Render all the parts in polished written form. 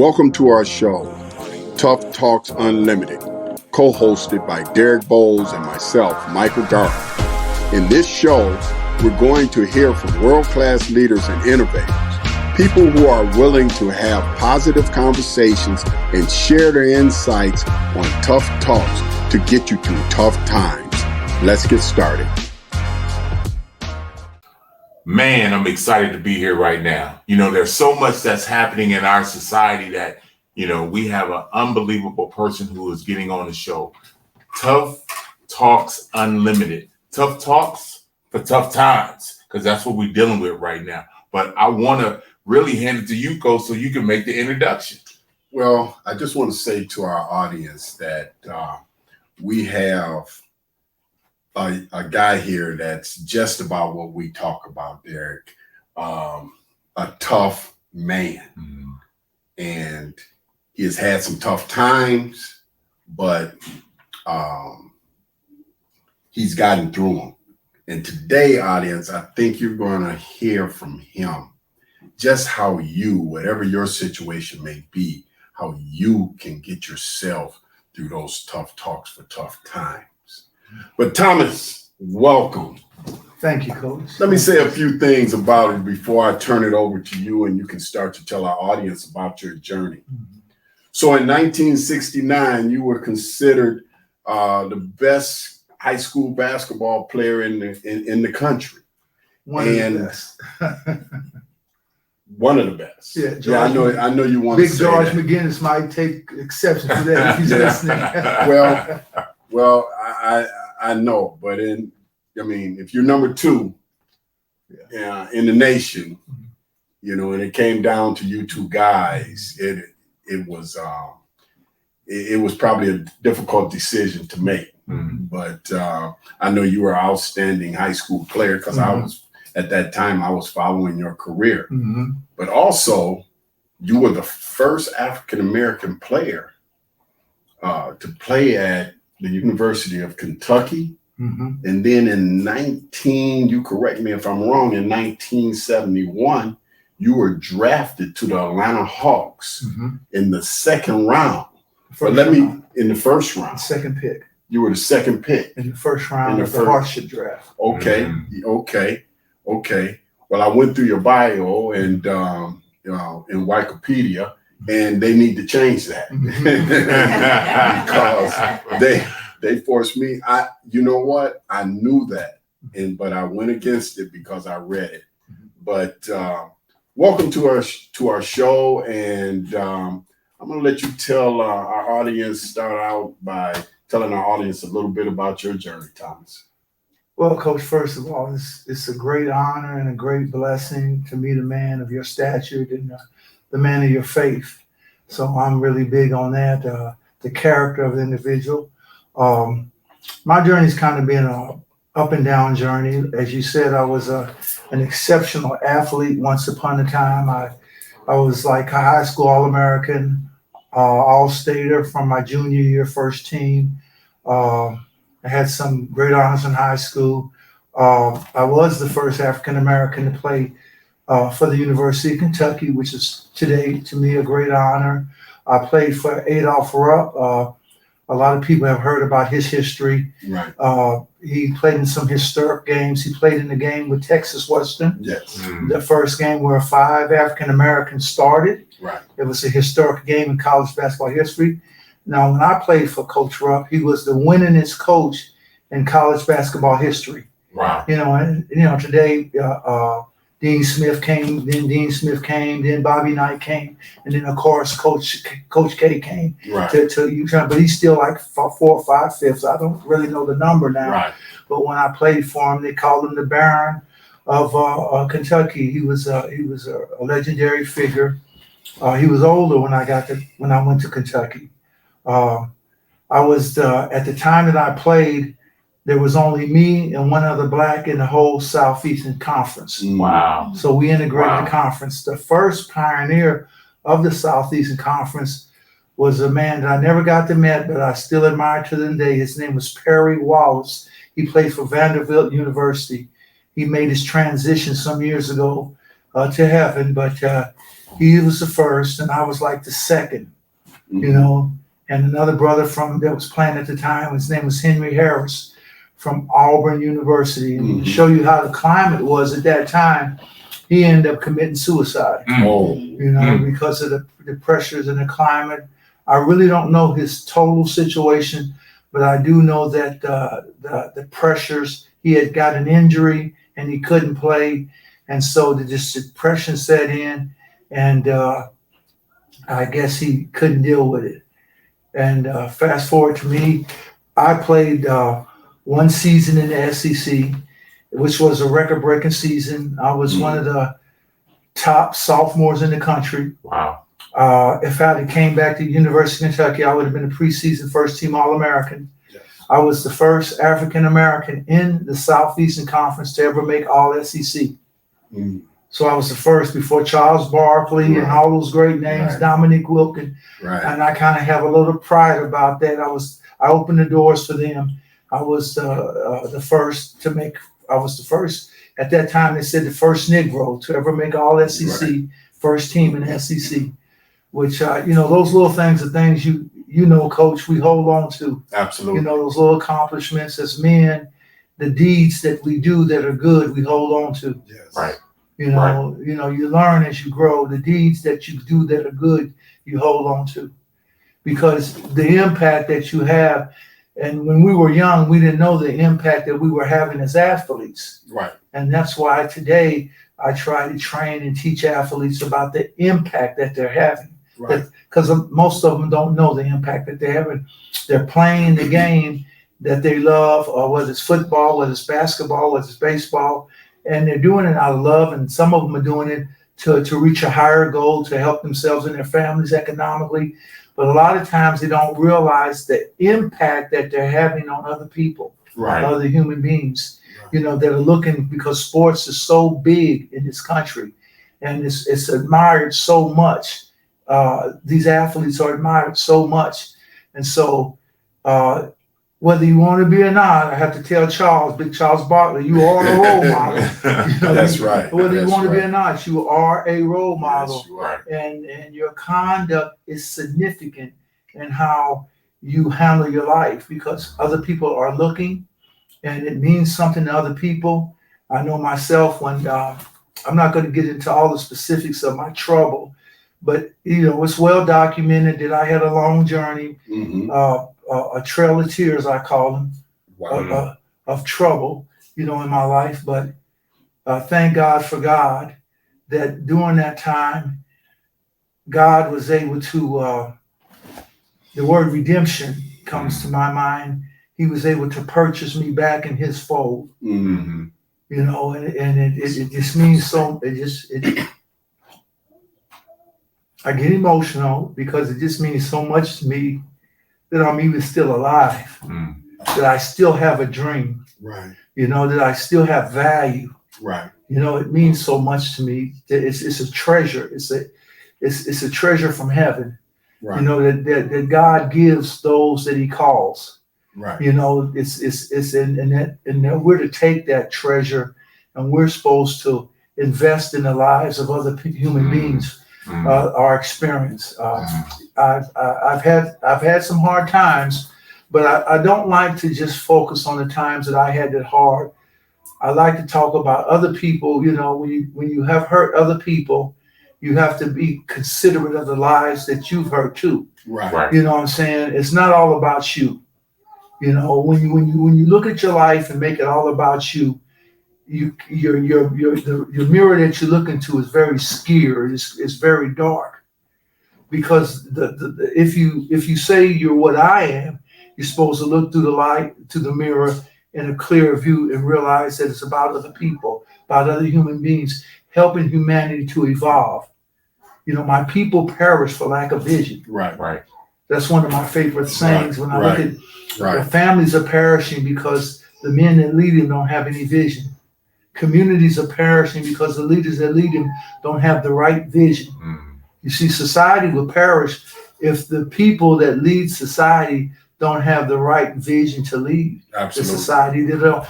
Welcome to our show, Tough Talks Unlimited, co-hosted by Derek Bowles and myself, Michael Garth. In this show, we're going to hear from world-class leaders and innovators, people who are willing to have positive conversations and share their insights on tough talks to get you through tough times. Let's get started. Man, I'm excited to be here right now. You know, there's so much that's happening in our society that, you know, we have an unbelievable person who is getting on the show. Tough Talks Unlimited. Tough talks for tough times, because that's what we're dealing with right now. But I want to really hand it to you, Coach, so you can make the introduction. Well, I just want to say to our audience that we have a guy here that's just about what we talk about, Derek, a tough man. Mm-hmm. And he has had some tough times, but he's gotten through them. And today, audience, I think you're going to hear from him just how you, whatever your situation may be, how you can get yourself through those tough talks for tough times. But Thomas, welcome. Thank you, Coach. Let me say a few things about it before I turn it over to you and you can start to tell our audience about your journey. Mm-hmm. So in 1969, you were considered the best high school basketball player in the country. One of the best. One of the best. Yeah, I know you want to say Big George that. McGinnis might take exception to that if he's listening. Well, I know, but if you're number two in the nation, you know, and it came down to you two guys, it was probably a difficult decision to make. Mm-hmm. But I know you were an outstanding high school player because at that time I was following your career. Mm-hmm. But also, you were the first African-American player to play at the University of Kentucky. Mm-hmm. And then you correct me if I'm wrong, in 1971, you were drafted to the Atlanta Hawks in the second round. In the first round. Second pick. You were the second pick. In the first round of the hardship draft. Okay. Well, I went through your bio and in Wikipedia, and they need to change that because they forced me. You know what? I knew that, but I went against it because I read it. But welcome to our show, and I'm going to let you tell our audience. Start out by telling our audience a little bit about your journey, Thomas. Well, Coach, first of all, it's a great honor and a great blessing to meet a man of your stature and the man of your faith. So I'm really big on that, the character of the individual. My journey's kind of been a up and down journey. As you said, I was an exceptional athlete once upon a time. I was like a high school All-American, All-Stater from my junior year, first team. I had some great honors in high school. I was the first African-American to play for the University of Kentucky, which is today, to me, a great honor. I played for Adolf Rupp. A lot of people have heard about his history. Right. He played in some historic games. He played in the game with Texas Western. Yes. The first game where 5 African-Americans started. Right. It was a historic game in college basketball history. Now, when I played for Coach Rupp, he was the winningest coach in college basketball history. Wow. Today, Dean Smith came, then Bobby Knight came, and then of course Coach K came. Right. But he's still like 4 or 5 fifths. I don't really know the number now. Right. But when I played for him, they called him the Baron of Kentucky. He was a legendary figure. He was older when I went to Kentucky. I was at the time that I played, there was only me and one other black in the whole Southeastern Conference. Wow. So we integrated the conference. The first pioneer of the Southeastern Conference was a man that I never got to meet, but I still admire to this day. His name was Perry Wallace. He played for Vanderbilt University. He made his transition some years ago to heaven, but he was the first, and I was like the second, you know. And another brother that was playing at the time, his name was Henry Harris from Auburn University. And to show you how the climate was at that time, he ended up committing suicide, you know, because of the pressures and the climate. I really don't know his total situation, but I do know that the pressures, he had got an injury and he couldn't play. And so the depression set in, and I guess he couldn't deal with it. And fast forward to me, I played one season in the SEC, which was a record-breaking season. I was one of the top sophomores in the country. Wow. If I had came back to the University of Kentucky, I would have been a preseason first-team All-American. Yes. I was the first African-American in the Southeastern Conference to ever make All-SEC. So I was the first before Charles Barkley and all those great names, Dominique Wilkins. And I kind of have a little pride about that. I opened the doors for them. I was the first to make. I was the first at that time. They said the first Negro to ever make All SEC, first team in SEC. Which you know, those little things are things you know, Coach, we hold on to. Absolutely. You know, those little accomplishments as men, the deeds that we do that are good, we hold on to. Yes. Right. You know, you learn as you grow. The deeds that you do that are good, you hold on to, because the impact that you have. And when we were young, we didn't know the impact that we were having as athletes. Right. And that's why today I try to train and teach athletes about the impact that they're having. Right. Because most of them don't know the impact that they're having. They're playing the game that they love, or whether it's football, whether it's basketball, whether it's baseball. And they're doing it out of love, and some of them are doing it to reach a higher goal, to help themselves and their families economically. But a lot of times they don't realize the impact that they're having on other people, other human beings, you know, that are looking, because sports is so big in this country and it's admired so much. These athletes are admired so much. And so whether you want to be or not, I have to tell Big Charles Barkley, you are a role model. You know, That's right. Whether you want to be or not, you are a role model. Yes, you are. And your conduct is significant in how you handle your life, because other people are looking, and it means something to other people. I know myself, when I'm not going to get into all the specifics of my trouble, but you know, it's well documented that I had a long journey. A trail of tears, I call them, of trouble, you know, in my life. But thank God for God that during that time, God was able to, the word redemption comes to my mind. He was able to purchase me back in his fold, you know, and it just means so, I get emotional because it just means so much to me that I'm even still alive, that I still have a dream, you know, that I still have value. You know, it means so much to me. That it's a treasure. It's a treasure from heaven. You know, that God gives those that He calls. You know, it's and we're to take that treasure, and we're supposed to invest in the lives of other human beings. Our experience. I've had some hard times, but I don't like to just focus on the times that I had that hard. I like to talk about other people. You know, when you have hurt other people, you have to be considerate of the lives that you've hurt too. You know what I'm saying? It's not all about you. You know, when you look at your life and make it all about you, your mirror that you look into is very scared. It's very dark, because if you say you're what I am, you're supposed to look through the light to the mirror in a clear view and realize that it's about other people, about other human beings, helping humanity to evolve. You know, my people perish for lack of vision. That's one of my favorite sayings. When I look at the families are perishing because the men that lead them don't have any vision. Communities are perishing because the leaders that lead them don't have the right vision. You see, society will perish if the people that lead society don't have the right vision to lead the society. They're not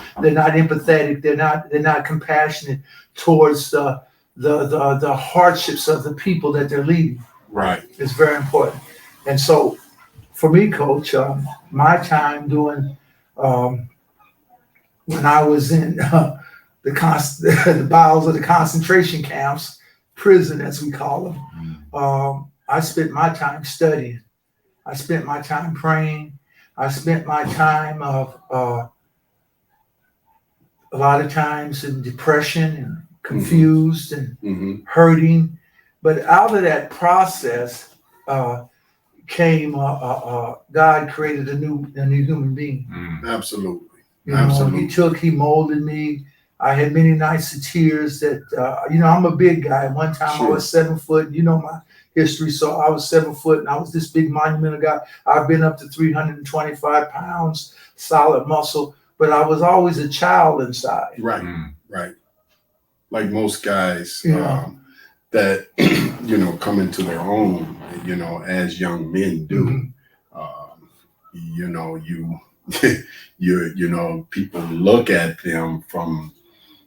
empathetic. They're not compassionate towards the the hardships of the people that they're leading. Right. It's very important. And so for me, Coach, my time doing when I was in the bowels of the concentration camps, prison as we call them, I spent my time studying. I spent my time praying. I spent my time of a lot of times in depression and confused and hurting. But out of that process came God created a new human being. Absolutely. You know, he molded me. I had many nights of tears that, I'm a big guy. One time I was 7 foot, you know my history. So I was 7 foot and I was this big monumental guy. I've been up to 325 pounds, solid muscle, but I was always a child inside. Right, right. Like most guys that, come into their own, as young men do, people look at them from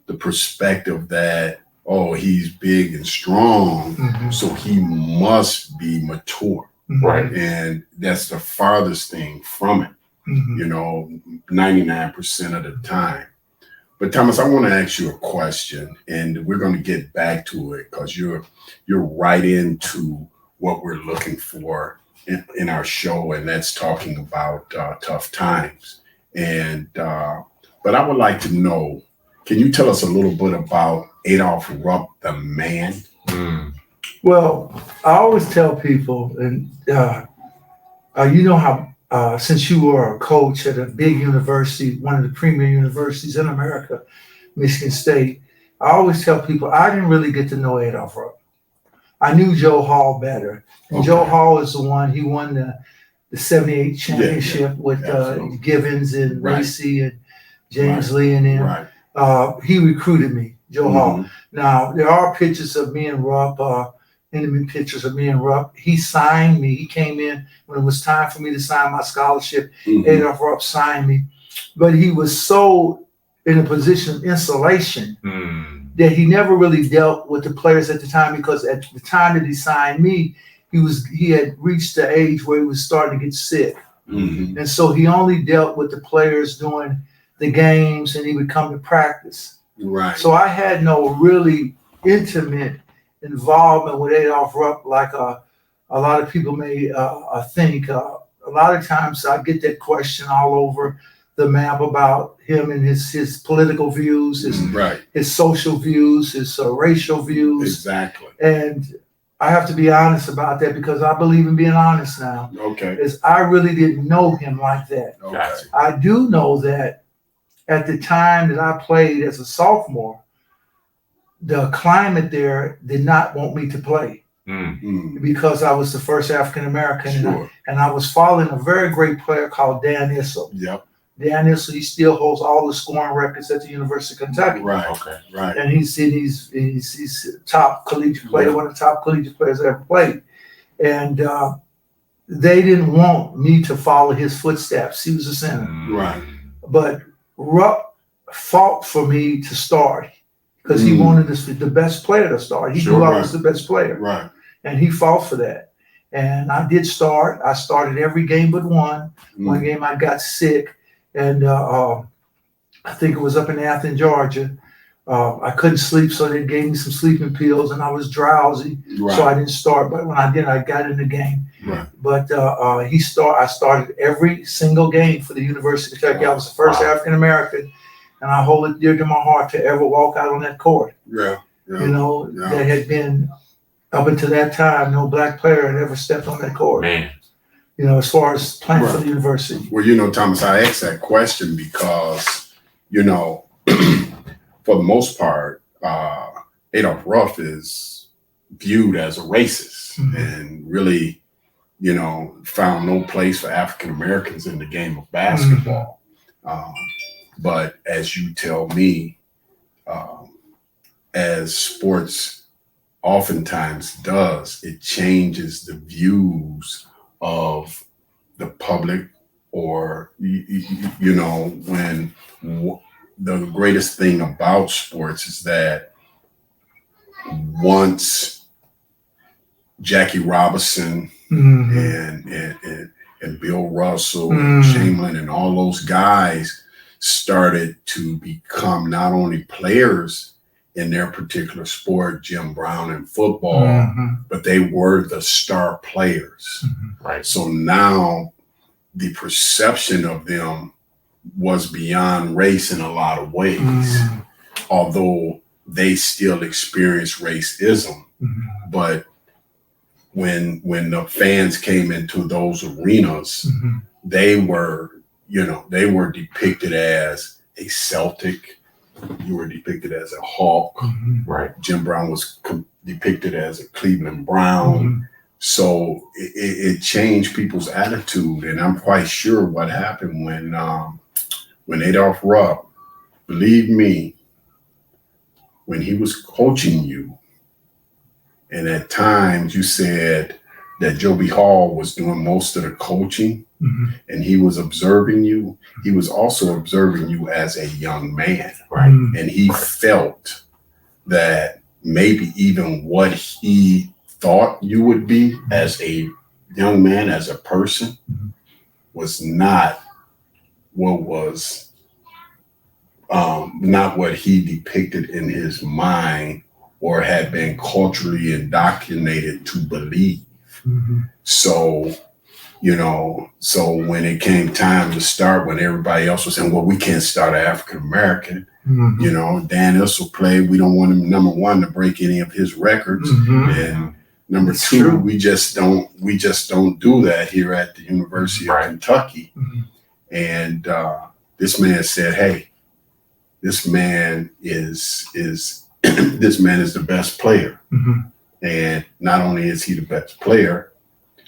the perspective that, oh, he's big and strong, so he must be mature. Right. And that's the farthest thing from it, 99% of the time. But Thomas, I want to ask you a question, and we're going to get back to it because you're right into what we're looking for in our show, and that's talking about tough times. And but I would like to know, can you tell us a little bit about Adolf Rupp, the man? Well, I always tell people, and how since you were a coach at a big university, one of the premier universities in America, Michigan State, I always tell people I didn't really get to know Adolf Rupp. I knew Joe Hall better. And Joe Hall is the one, he won the 78 championship with Givens and Lacey and James Lee and them. He recruited me, Joe Hall. Now, there are pictures of me and Rupp, intimate pictures of me and Rupp. He signed me. He came in when it was time for me to sign my scholarship. Adolf Rupp signed me. But he was so in a position of insulation that he never really dealt with the players at the time, because at the time that he signed me, he had reached the age where he was starting to get sick. And so he only dealt with the players during the games, and he would come to practice. Right. So I had no really intimate involvement with Adolf Rupp like a lot of people may think. A lot of times I get that question all over the map about him and his political views, his social views, his racial views. Exactly. And I have to be honest about that, because I believe in being honest now. Okay. Is I really didn't know him like that. Okay. I do know that at the time that I played as a sophomore, the climate there did not want me to play because I was the first African American, and I was following a very great player called Dan Issel. Dan Issel, he still holds all the scoring records at the University of Kentucky. Right. And he's a top collegiate player, one of the top collegiate players I ever played. And they didn't want me to follow his footsteps. He was a center. Right. But Rupp fought for me to start, because he wanted the best player to start. He knew I was the best player. Right. And he fought for that. And I did start. I started every game but one. One game I got sick. And I think it was up in Athens, Georgia. I couldn't sleep, so they gave me some sleeping pills, and I was drowsy. So I didn't start. But when I did, I got in the game. Right. But I started every single game for the University of Kentucky. I was the first African American, and I hold it dear to my heart to ever walk out on that court. Yeah. That had been, up until that time, no black player had ever stepped on that court. Man. As far as playing for the university. Well, Thomas, I asked that question because, for the most part, Adolf Rupp is viewed as a racist and really, found no place for African Americans in the game of basketball. But as you tell me, as sports oftentimes does, it changes the views of the public, or, when the greatest thing about sports is that once Jackie Robinson and Bill Russell and Chamberlain and all those guys started to become not only players in their particular sport, Jim Brown in football, but they were the star players. Right. So now the perception of them was beyond race in a lot of ways, although they still experience racism. But when the fans came into those arenas, they were depicted as a Celtic. You were depicted as a Hawk. Right. Jim Brown was depicted as a Cleveland Brown. So it changed people's attitude, and I'm quite sure what happened when Adolf Rupp, believe me, when he was coaching you, and at times you said that Joby Hall was doing most of the coaching, and he was observing you. He was also observing you as a young man, Right. and he felt that maybe even what he thought you would be as a young man, as a person, was not what was not what he depicted in his mind or had been culturally indoctrinated to believe. So, so when it came time to start, when everybody else was saying, well, we can't start an African American, Dan Issel played, we don't want him, number one, to break any of his records. And number It's two, true. we just don't do that here at the University of Kentucky. And this man said, hey, this man is this man is the best player. And not only is he the best player,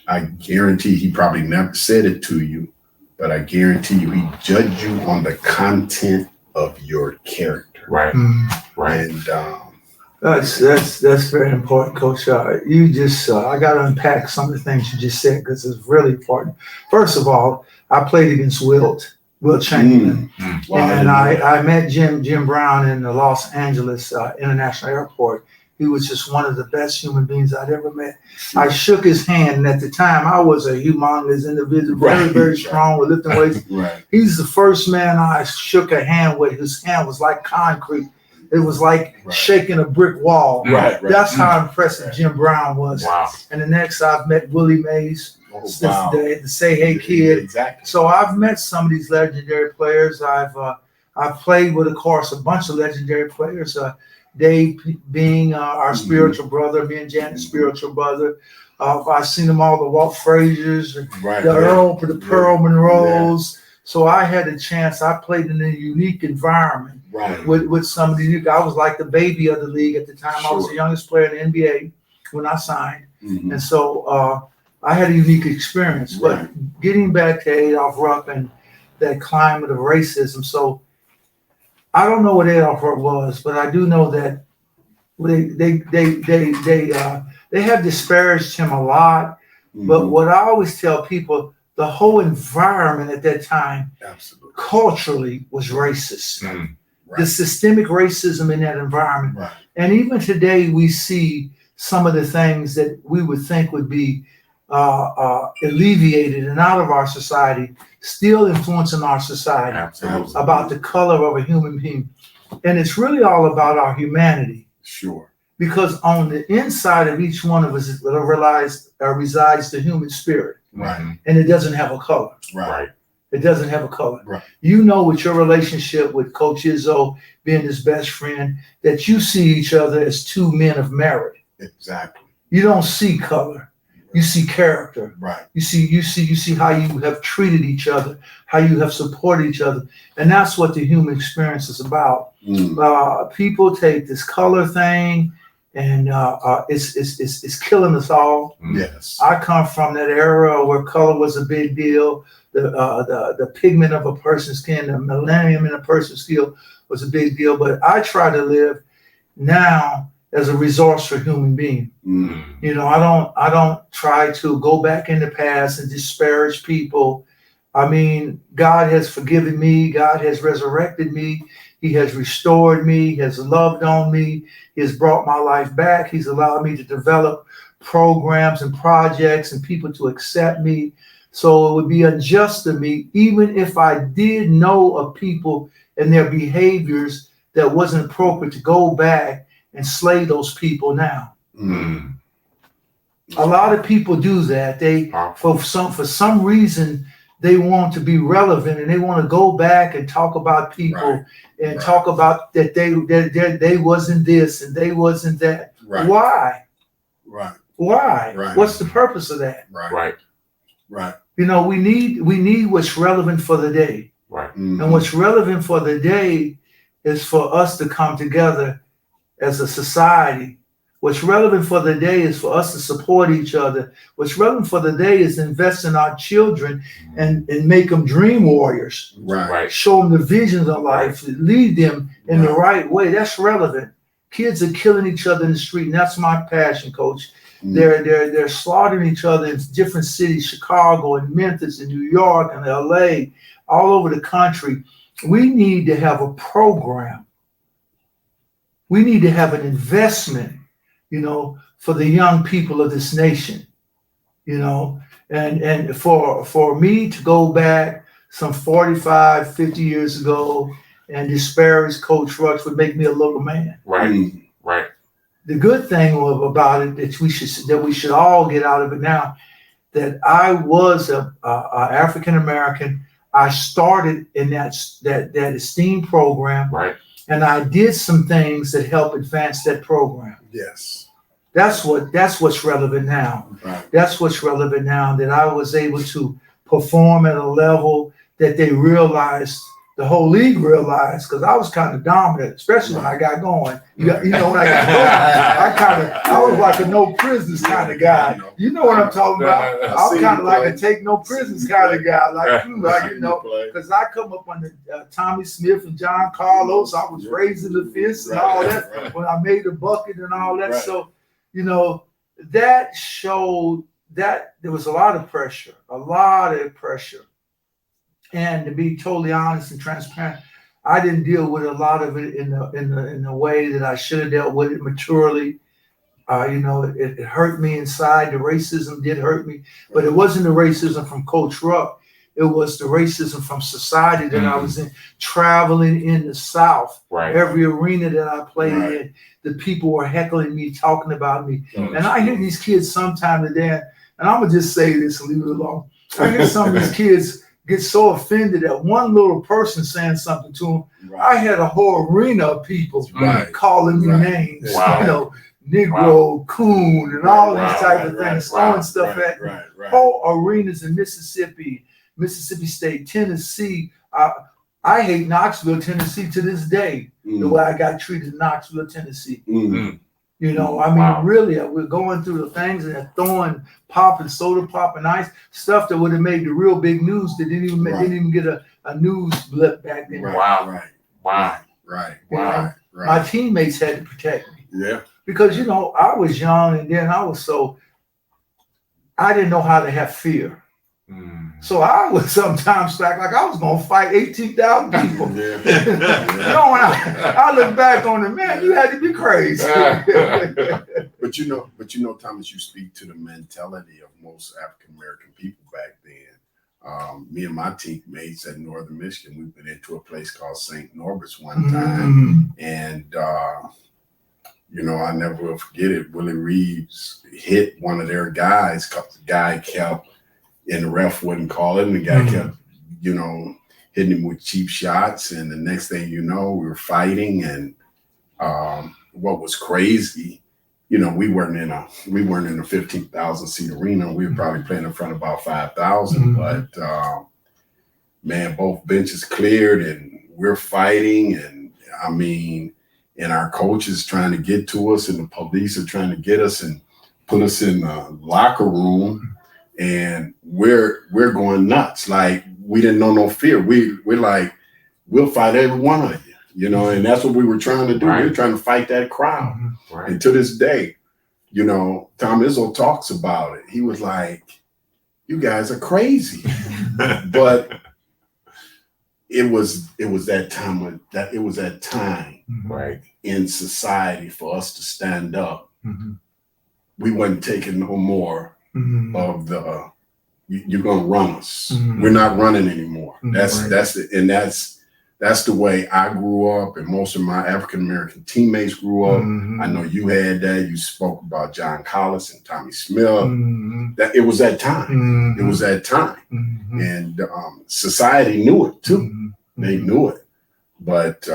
I guarantee he probably never said it to you, but I guarantee you he judged you on the content of your character. Right. Right. And That's very important, Coach. You just I got to unpack some of the things you just said because it's really important. First of all, I played against Wilt Chamberlain, and I met Jim Brown in the Los Angeles International Airport. He was just one of the best human beings I'd ever met. I shook his hand, and at the time, I was a humongous individual, very, very strong with lifting weights. He's the first man I shook a hand with. His hand was like concrete. It was like shaking a brick wall. That's how impressive Jim Brown was. Wow. And the next, I've met Willie Mays, the Say Hey Kid. Exactly. So I've met some of these legendary players. I've played with, of course, a bunch of legendary players. Dave being our spiritual brother, me and Janet's spiritual brother. I've seen them all, the Walt Frazier's, the Pearl Monroes. So I had a chance. I played in a unique environment with some of these. I was like the baby of the league at the time. I was the youngest player in the NBA when I signed. And so I had a unique experience. But getting back to Adolf Rupp and that climate of racism. So I don't know what Adolf Rupp was, but I do know that they have disparaged him a lot. But what I always tell people, the whole environment at that time, culturally, was racist. The systemic racism in that environment. And even today, we see some of the things that we would think would be alleviated and out of our society, still influencing our society. About the color of a human being. And it's really all about our humanity. Because on the inside of each one of us resides the human spirit. And it doesn't have a color. It doesn't have a color. You know, with your relationship with Coach Izzo being his best friend, that you see each other as two men of merit. You don't see color. You see character. You see how you have treated each other, how you have supported each other. And that's what the human experience is about. People take this color thing and it's killing us all. I come from that era where color was a big deal. The pigment of a person's skin, the millennium in a person's skin was a big deal. But I try to live now as a resource for human being. You know, I don't try to go back in the past and disparage people. I mean, God has forgiven me. God has resurrected me. He has restored me. He has loved on me. He has brought my life back. He's allowed me to develop programs and projects and people to accept me. So it would be unjust to me, even if I did know of people and their behaviors that wasn't appropriate, to go back and slay those people now. Mm. A lot of people do that. They for some reason they want to be relevant and they want to go back and talk about people and talk about that they wasn't this and they wasn't that. Right. Why? Right. Why? Right. What's the purpose of that? Right. Right. You know, we need what's relevant for the day. Right. Mm-hmm. And what's relevant for the day is for us to come together as a society. What's relevant for the day is for us to support each other. What's relevant for the day is invest in our children and make them dream warriors. Right. Show them the visions of life, lead them in the right way. That's relevant. Kids are killing each other in the street, and that's my passion, Coach. Mm-hmm. They're slaughtering each other in different cities, Chicago and Memphis and New York and LA, all over the country. We need to have a program. We need to have an investment, you know, for the young people of this nation, you know, and for me to go back some 45, 50 years ago and disparage Coach Rupp would make me a little man. Right. Mm-hmm. Right. The good thing about it that we should all get out of it now, that I was a African American. I started in that esteem program, Right. and I did some things that help advance that program. Yes. That's what's relevant now. Right. That's what's relevant now, that I was able to perform at a level that they realized, the whole league realized, because I was kind of dominant, especially when I got going. You know, when I got going, I was like a no prisoners kind of guy. You know what I'm talking about? I was kind of like a take no prisoners kind of guy, like you know, because I come up under Tommy Smith and John Carlos. I was raising the fist and all that when I made the bucket and all that. So, you know, that showed that there was a lot of pressure. And to be totally honest and transparent, I didn't deal with a lot of it in the way that I should have dealt with it maturely. You know, it hurt me inside. The racism did hurt me, but it wasn't the racism from Coach Rupp. It was the racism from society that I was in, traveling in the South. Right. Every arena that I played in, the people were heckling me, talking about me. And I hear these kids sometime today, and I'm going to just say this and leave it alone. I hear some of these kids get so offended at one little person saying something to them. I had a whole arena of people calling me names, Wow. you know, Negro, coon, and all these type of things, throwing stuff at me. Whole arenas in Mississippi State, Tennessee. I hate Knoxville, Tennessee to this day, the way I got treated in Knoxville, Tennessee. Mm-hmm. You know, I mean, really, we're going through the things and they're throwing pop and soda pop and ice, stuff that would have made the real big news that didn't even get a news blip back then. Wow. My teammates had to protect me. Yeah. Because, you know, I was young and then I didn't know how to have fear. So I would sometimes like I was gonna fight 18,000 people. You know, when I look back on it, man, you had to be crazy. But you know, Thomas, you speak to the mentality of most African American people back then. Me and my teammates at Northern Michigan, we've been into a place called St. Norbert's one time, and you know, I never will forget it. Willie Reeves hit one of their guys because the guy kept. And the ref wouldn't call it, and the guy kept, you know, hitting him with cheap shots. And the next thing you know, we were fighting. And what was crazy, you know, we weren't in a 15,000 seat arena. We were probably playing in front of about 5,000. But man, both benches cleared, and we're fighting. And I mean, and our coach is trying to get to us, and the police are trying to get us and put us in the locker room. And we're going nuts. Like, we didn't know no fear. We're like, we'll fight every one of you, you know, and that's what we were trying to do. We were trying to fight that crowd. And to this day, you know, Tom Izzo talks about it. He was like, you guys are crazy. But it was that time Right. in society for us to stand up. Mm-hmm. We wasn't taking no more of the you're gonna run us. Mm-hmm. We're not running anymore. Mm-hmm. That's the way I grew up, and most of my African American teammates grew up. Mm-hmm. I know you had that. You spoke about John Collis and Tommy Smith. Mm-hmm. That it was that time. Mm-hmm. It was that time, Mm-hmm. and society knew it too. Mm-hmm. They knew it. But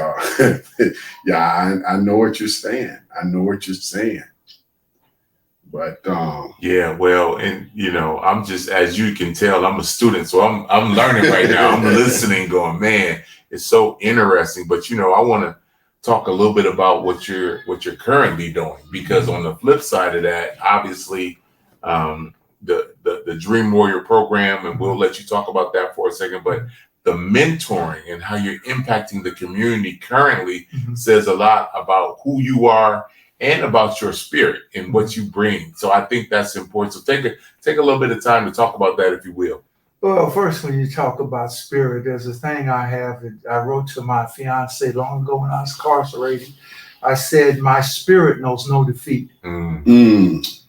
yeah, I know what you're saying. I know what you're saying. But yeah, well, and I'm just, as you can tell, I'm a student, so I'm learning right now. I'm listening, going, man, it's so interesting. But I want to talk a little bit about what you're currently doing, because on the flip side of that, obviously, the Dream Warrior program, and we'll let you talk about that for a second, but the mentoring and how you're impacting the community currently says a lot about who you are and about your spirit and what you bring. So I think that's important. So take a little bit of time to talk about that, if you will. Well, first, when you talk about spirit, there's a thing I have that I wrote to my fiance long ago when I was incarcerated. I said, my spirit knows no defeat.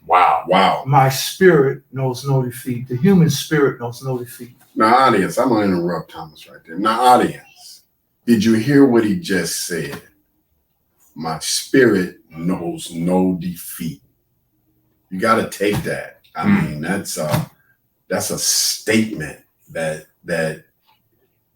Wow. My spirit knows no defeat. The human spirit knows no defeat. Now, audience, I'm going to interrupt Thomas right there. Now, audience, did you hear what he just said? My spirit knows no defeat. You got to take that. I mean, that's a statement that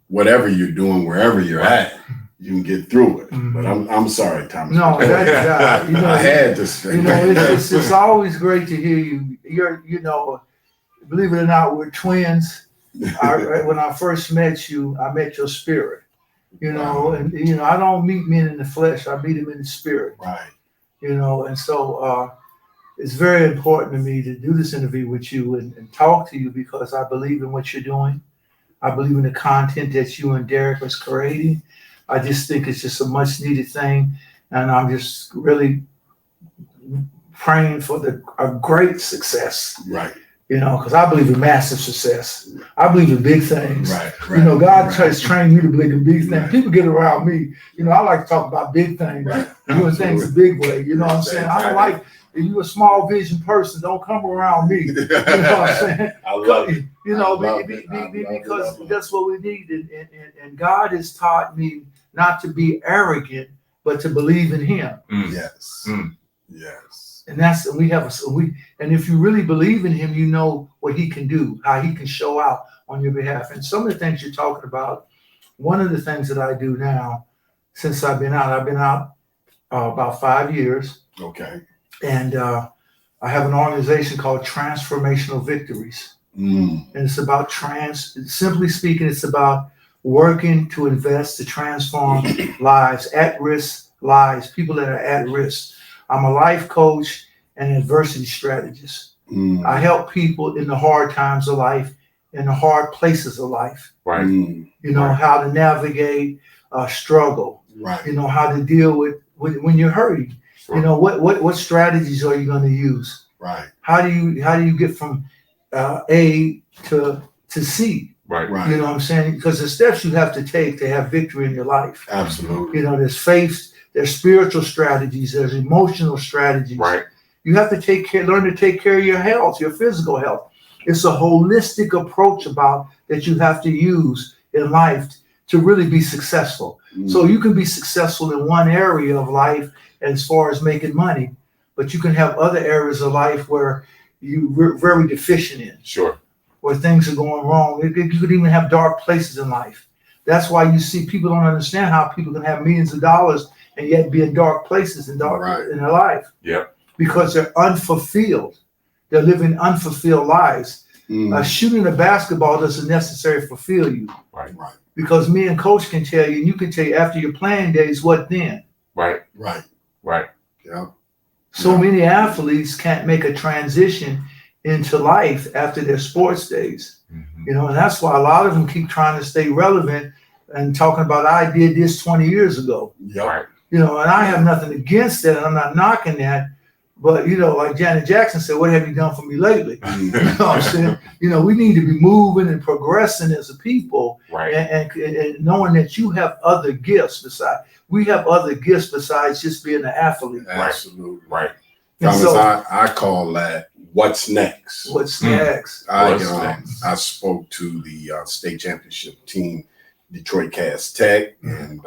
whatever you're doing, wherever you're at, you can get through it. But I'm sorry, Thomas. No, I had to say. It's always great to hear you. Believe it or not, we're twins. When I first met you, I met your spirit. And I don't meet men in the flesh. I meet them in the spirit. Right. And so it's very important to me to do this interview with you and talk to you, because I believe in what you're doing. I believe in the content that you and Derek was creating. I just think it's just a much needed thing. And I'm just really praying for a great success. Right. Because I believe in massive success. I believe in big things. Right. God has trained me to believe in big things. People get around me. I like to talk about big things. Doing things a big way. You know what I'm saying? I don't like, if you're a small vision person, don't come around me. You know what I'm saying? I love it. Because that's what we need. And God has taught me not to be arrogant, but to believe in Him. Yes. Yes. And and if you really believe in Him, you know what He can do, how He can show out on your behalf. And some of the things you're talking about, one of the things that I do now, since I've been out about 5 years. Okay. And I have an organization called Transformational Victories. And it's about simply speaking, it's about working to invest, to transform lives, at-risk lives, people that are at risk. I'm a life coach and adversity strategist. I help people in the hard times of life, in the hard places of life. Right. How to navigate struggle. Right. How to deal with when you're hurting. Sure. What strategies are you going to use? Right. How do you get from A to C? Right. You know what I'm saying? Because the steps you have to take to have victory in your life. Absolutely. There's faith, there's spiritual strategies, there's emotional strategies. Right. You have to learn to take care of your health, your physical health. It's a holistic approach that you have to use in life to really be successful. So you can be successful in one area of life as far as making money, but you can have other areas of life where you're very deficient in. Sure. Where things are going wrong. You could even have dark places in life. That's why you see people don't understand how people can have millions of dollars and yet be in dark places in their life. Yeah. Because they're unfulfilled. They're living unfulfilled lives. Shooting a basketball doesn't necessarily fulfill you. Right. Because me and Coach can tell you, and you can tell you after your playing days, what then? Right. Yeah. So many athletes can't make a transition into life after their sports days. And that's why a lot of them keep trying to stay relevant and talking about, I did this 20 years ago. Yeah. Right. And I have nothing against that, and I'm not knocking that, But like Janet Jackson said, what have you done for me lately? You know what I'm saying? We need to be moving and progressing as a people, Right. and knowing that you have other gifts besides just being an athlete. Absolutely. Right. Thomas, So, I call that what's next. What's next? I spoke to the state championship team, Detroit Cast Tech, and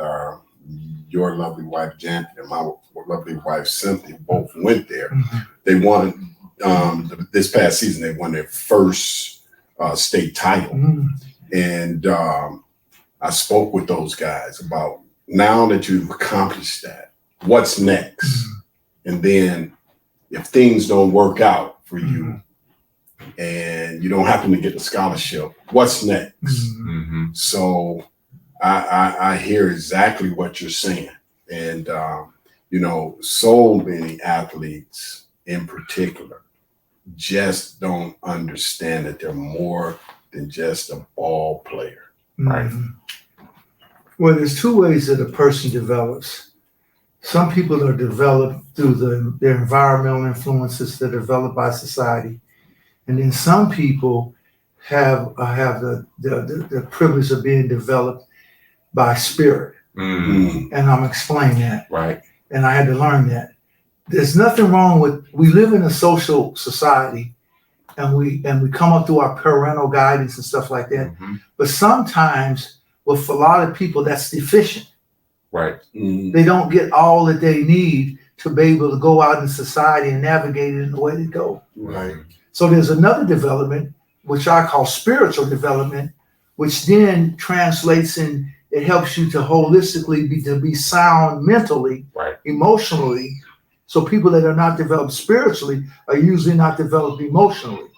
your lovely wife Janet and my lovely wife Cynthia both went there. They won this past season. They won their first state title, and I spoke with those guys about, now that you've accomplished that, what's next, and then if things don't work out for you and you don't happen to get a scholarship, what's next? So I hear exactly what you're saying. And, so many athletes in particular just don't understand that they're more than just a ball player. Right. Well, there's two ways that a person develops. Some people are developed through their environmental influences that are developed by society. And then some people have the privilege of being developed by spirit. And I'm explaining that. Right. And I had to learn that. There's nothing wrong with, we live in a social society, and we come up through our parental guidance and stuff like that. But sometimes with a lot of people, that's deficient. Right. They don't get all that they need to be able to go out in society and navigate it in the way they go. Right. So there's another development, which I call spiritual development, which then translates in, it helps you to holistically be sound mentally, Right. emotionally. So people that are not developed spiritually are usually not developed emotionally.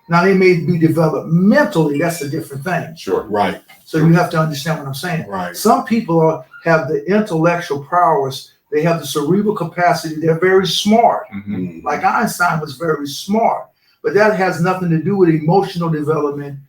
Now they may be developed mentally, that's a different thing. Sure. Right. So you have to understand what I'm saying. Right. Some people have the intellectual prowess, they have the cerebral capacity, they're very smart. Like Einstein was very smart, but that has nothing to do with emotional development,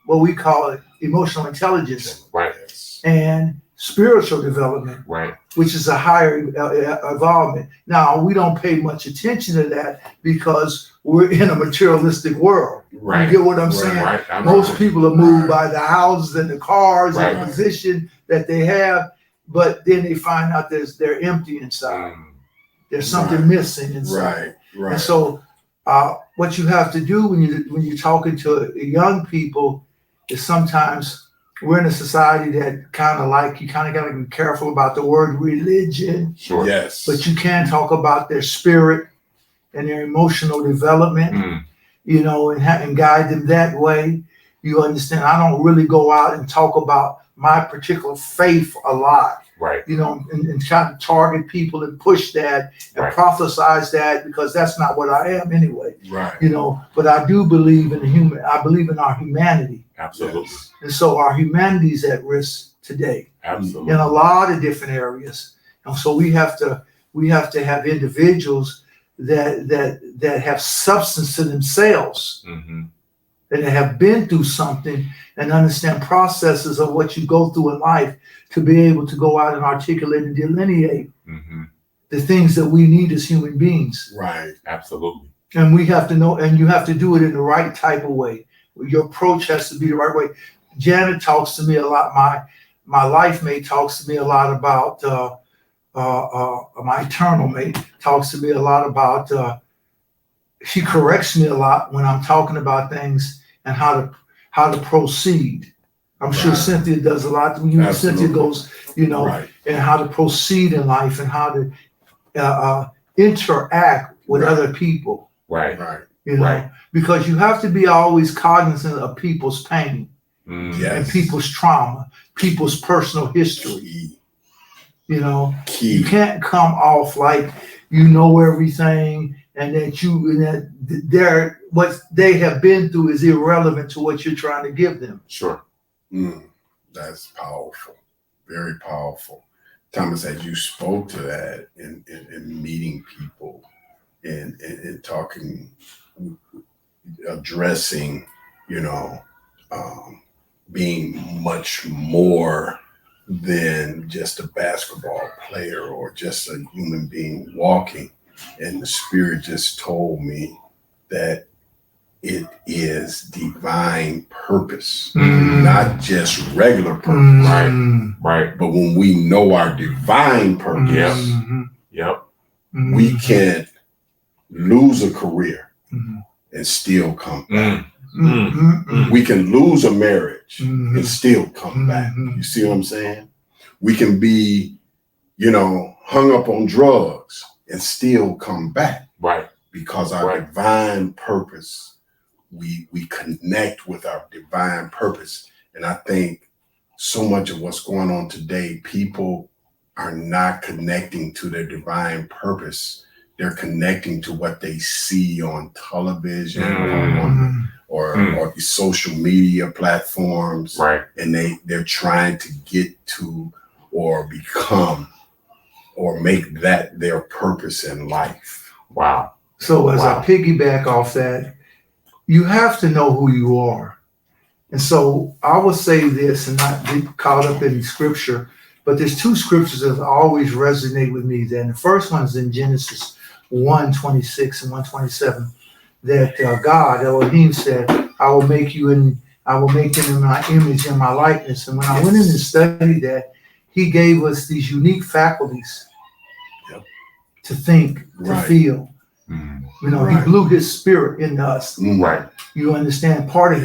what we call it emotional intelligence. Right. And spiritual development, Right. which is a higher involvement. Now, we don't pay much attention to that because we're in a materialistic world. Right. You get what I'm saying? Right. Most people are moved by the houses and the cars and the Right. position that they have, but then they find out they're empty inside. There's something missing inside. Right. And so what you have to do when you're talking to young people is, sometimes we're in a society that you kind of got to be careful about the word religion. Sure. Yes. But you can talk about their spirit and their emotional development, and guide them that way. You understand? I don't really go out and talk about my particular faith a lot. Right. And try to target people and push that and prophesize that, because that's not what I am anyway. Right. But I do believe I believe in our humanity. Absolutely. And so our humanity is at risk today. Absolutely. In a lot of different areas. And so we have to have individuals that have substance to themselves, that have been through something and understand processes of what you go through in life, to be able to go out and articulate and delineate the things that we need as human beings. Right. Absolutely. And we have to know, and you have to do it in the right type of way. Your approach has to be the right way. Janet talks to me a lot. My life mate talks to me a lot about, my eternal mate talks to me a lot about, she corrects me a lot when I'm talking about things and how to proceed. I'm sure Cynthia does a lot. Cynthia goes, and how to proceed in life and how to interact with other people. Right. Because you have to be always cognizant of people's pain and people's trauma, people's personal history. Key. You can't come off like you know everything and that what they have been through is irrelevant to what you're trying to give them. Sure. That's powerful. Very powerful. Thomas, as you spoke to that in meeting people and talking, addressing, being much more than just a basketball player or just a human being walking, and the Spirit just told me that it is divine purpose, not just regular purpose. Right. But when we know our divine purpose, Yep. we can lose a career and still come back. We can lose a marriage and still come back. You see what I'm saying? We can be, hung up on drugs and still come back. Right. Because our divine purpose, we connect with our divine purpose. And I think so much of what's going on today, people are not connecting to their divine purpose. They're connecting to what they see on television or the social media platforms. Right. And they're trying to get to or become or make that their purpose in life. Wow. So as I piggyback off that, you have to know who you are. And so I will say this and not get caught up in scripture, but there's two scriptures that always resonate with me. Then the first one is in Genesis 1:26 and 1:27, that God, Elohim, said, I will make them in my image and my likeness. And when I went in and studied that, he gave us these unique faculties to think, to feel. He blew his spirit into us. Right. You understand? Part of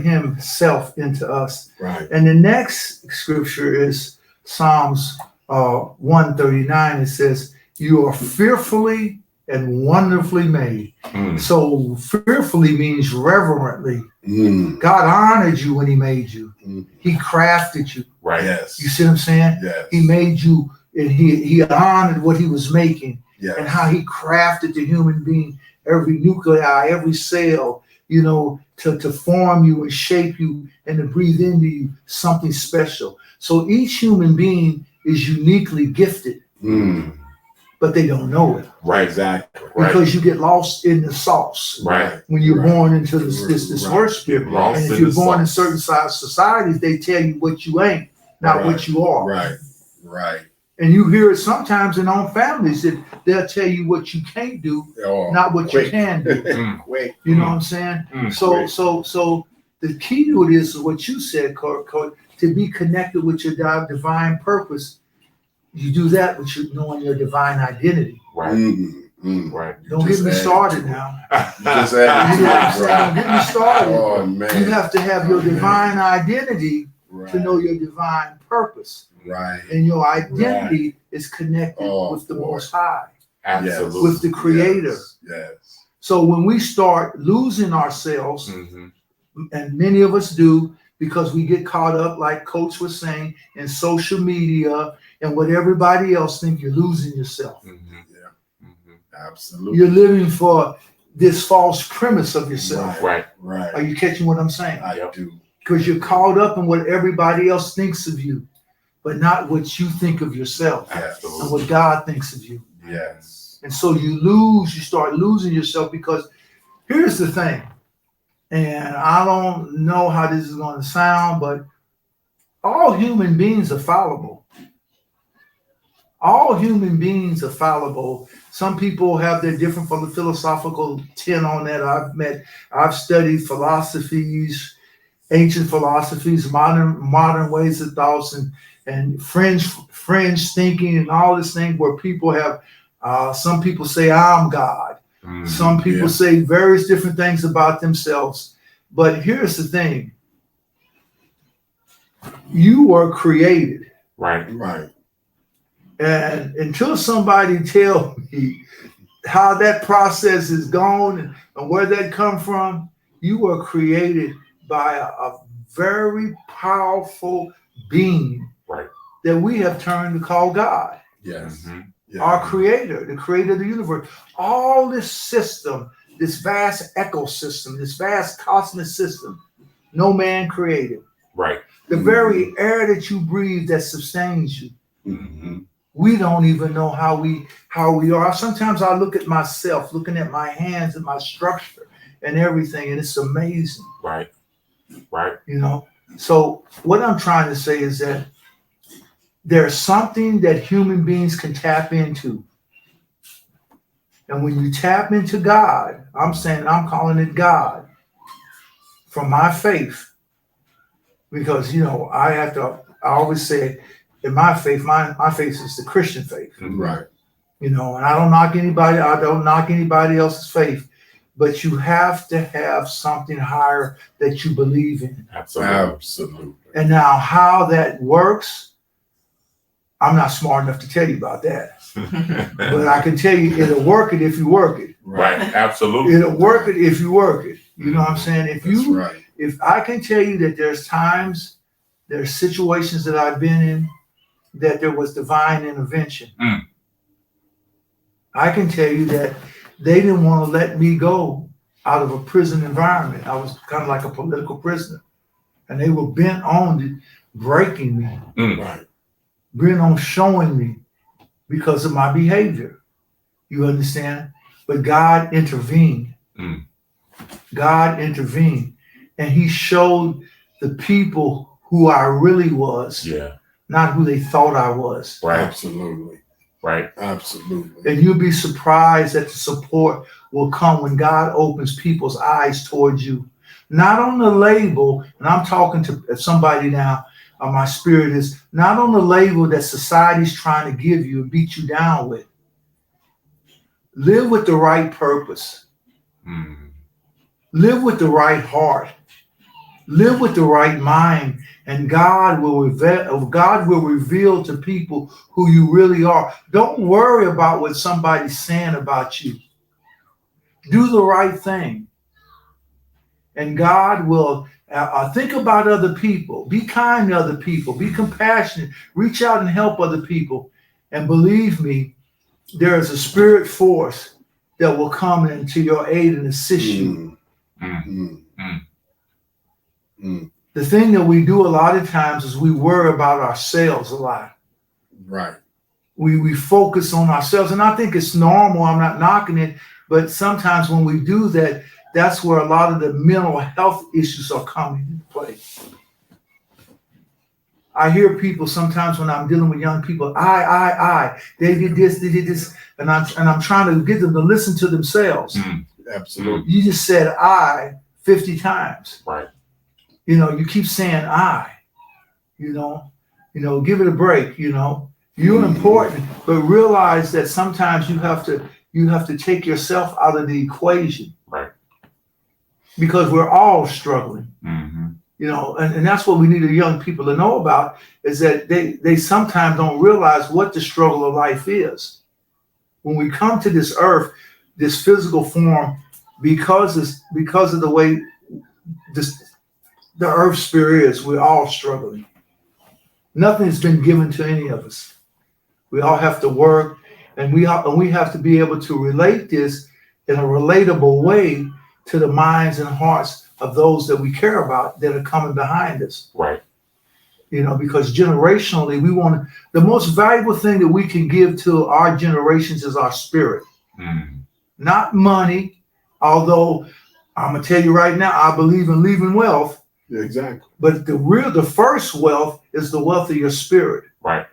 himself into us. Right. And the next scripture is Psalms 139. It says, you are fearfully and wonderfully made. So fearfully means reverently. God honored you when he made you. He crafted you. Right. Yes. You see what I'm saying? Yes. He made you, and he honored what he was making. Yes. And how he crafted the human being, every nuclei, every cell, to form you and shape you and to breathe into you something special. So each human being is uniquely gifted, but they don't know it. Right. Exactly. Because you get lost in the sauce. Right. When you're born into this worship. Lost and if in you're the born sauce. in certain societies, they tell you what you ain't, not what you are. Right. And you hear it sometimes in own families that they'll tell you what you can't do, not what you can do. You know what I'm saying? So the key to it is what you said, Coach, to be connected with your divine purpose. You do that with knowing your divine identity. Right. Right. Don't get me started now. You just added Don't get me started. Oh, man. You have to have your divine identity to know your divine purpose. Right. And your identity is connected with the Most High. Absolutely. With the Creator. Yes. So when we start losing ourselves, and many of us do, because we get caught up, like Coach was saying, in social media and what everybody else thinks, you're losing yourself. Absolutely. You're living for this false premise of yourself. Right. Are you catching what I'm saying? I do. Because you're caught up in what everybody else thinks of you, but not what you think of yourself and what God thinks of you. Yes. And so you start losing yourself, because here's the thing, and I don't know how this is going to sound, but all human beings are fallible. All human beings are fallible. Some people have their different philosophical tin on that. I've studied philosophies, ancient philosophies, modern ways of thoughts, and fringe thinking, and all this thing where people have. Some people say I'm God. Some people say various different things about themselves. But here's the thing: you were created. Right. And until somebody tell me how that process is gone and where that come from, you were created by a very powerful being that we have turned to call God. Yes. Our creator, the creator of the universe. All this system, this vast ecosystem, this vast cosmic system, no man created. Right. The very air that you breathe that sustains you. We don't even know how we are. Sometimes I look at myself, looking at my hands and my structure and everything, and it's amazing. Right. So what I'm trying to say is that there's something that human beings can tap into And when you tap into God, I'm calling it God from my faith, because I always say in my faith, my faith is the Christian faith. Right. And I don't knock anybody else's faith, but you have to have something higher that you believe in. Absolutely. And now how that works, I'm not smart enough to tell you about that. But I can tell you it'll work it if you work it. Right. Absolutely. It'll work it if you work it. You know what I'm saying? If I can tell you that there's situations that I've been in that there was divine intervention. I can tell you that they didn't want to let me go out of a prison environment. I was kind of like a political prisoner. And they were bent on breaking me. Right. Bent on showing me because of my behavior. You understand? But God intervened. God intervened. And he showed the people who I really was. Yeah. Not who they thought I was. Right. Absolutely. Right. Absolutely. And you'll be surprised that the support will come when God opens people's eyes towards you. Not on the label, and I'm talking to somebody now, my spirit is not on the label that society's trying to give you and beat you down with. Live with the right purpose. Live with the right heart. Live with the right mind, and God will reveal to people who you really are. Don't worry about what somebody's saying about you. Do the right thing, and God will think about other people. Be kind to other people. Be compassionate. Reach out and help other people. And believe me, there is a spirit force that will come into your aid and assist you. The thing that we do a lot of times is we worry about ourselves a lot. Right. We focus on ourselves, and I think it's normal. I'm not knocking it, but sometimes when we do that, that's where a lot of the mental health issues are coming into play. I hear people sometimes when I'm dealing with young people, they did this, and I'm trying to get them to listen to themselves. Absolutely. You just said I 50 times. Right. You keep saying I, give it a break, you're important, but realize that sometimes you have to take yourself out of the equation. Right. Because we're all struggling, and that's what we need the young people to know about, is that they sometimes don't realize what the struggle of life is. When we come to this earth, this physical form, because of the way the earth sphere is, we're all struggling. Nothing's been given to any of us. We all have to work, and we have to be able to relate this in a relatable way to the minds and hearts of those that we care about that are coming behind us. Right. Because generationally, the most valuable thing that we can give to our generations is our spirit. Not money, although I'm gonna tell you right now, I believe in leaving wealth. Yeah, exactly. But the first wealth is the wealth of your spirit. Right.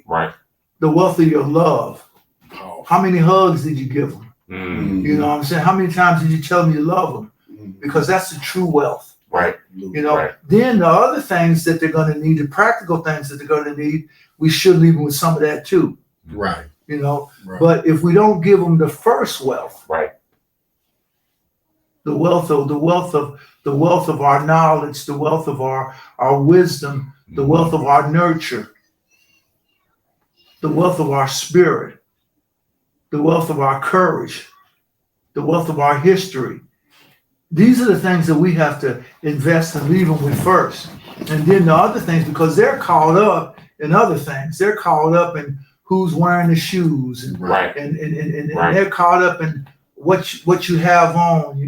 Right. The wealth of your love. Oh. How many hugs did you give them? You know what I'm saying? How many times did you tell them you love them? Because that's the true wealth. Right. Right. Then the other things that they're going to need, the practical things that they're going to need, we should leave them with some of that too. Right. Right. But if we don't give them the first wealth, Right. the wealth of our knowledge, the wealth of our wisdom, the wealth of our nurture, the wealth of our spirit, the wealth of our courage, the wealth of our history. These are the things that we have to invest and leave them with first. And then the other things, because they're caught up in other things. They're caught up in who's wearing the shoes, and they're caught up in what you have on.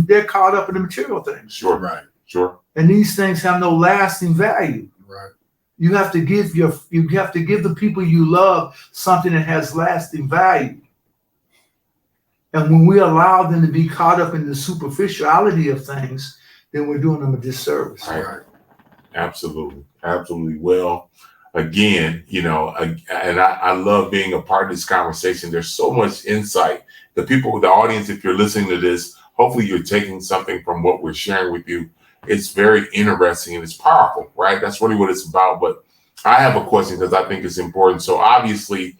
They're caught up in the material things. Sure. Right. Sure. And these things have no lasting value. Right. You have to give the people you love something that has lasting value. And when we allow them to be caught up in the superficiality of things, then we're doing them a disservice. Right. Absolutely. Absolutely. Well, again, and I love being a part of this conversation. There's so much insight. The people, the audience, if you're listening to this, hopefully you're taking something from what we're sharing with you. It's very interesting and it's powerful, right? That's really what it's about. But I have a question because I think it's important. So obviously,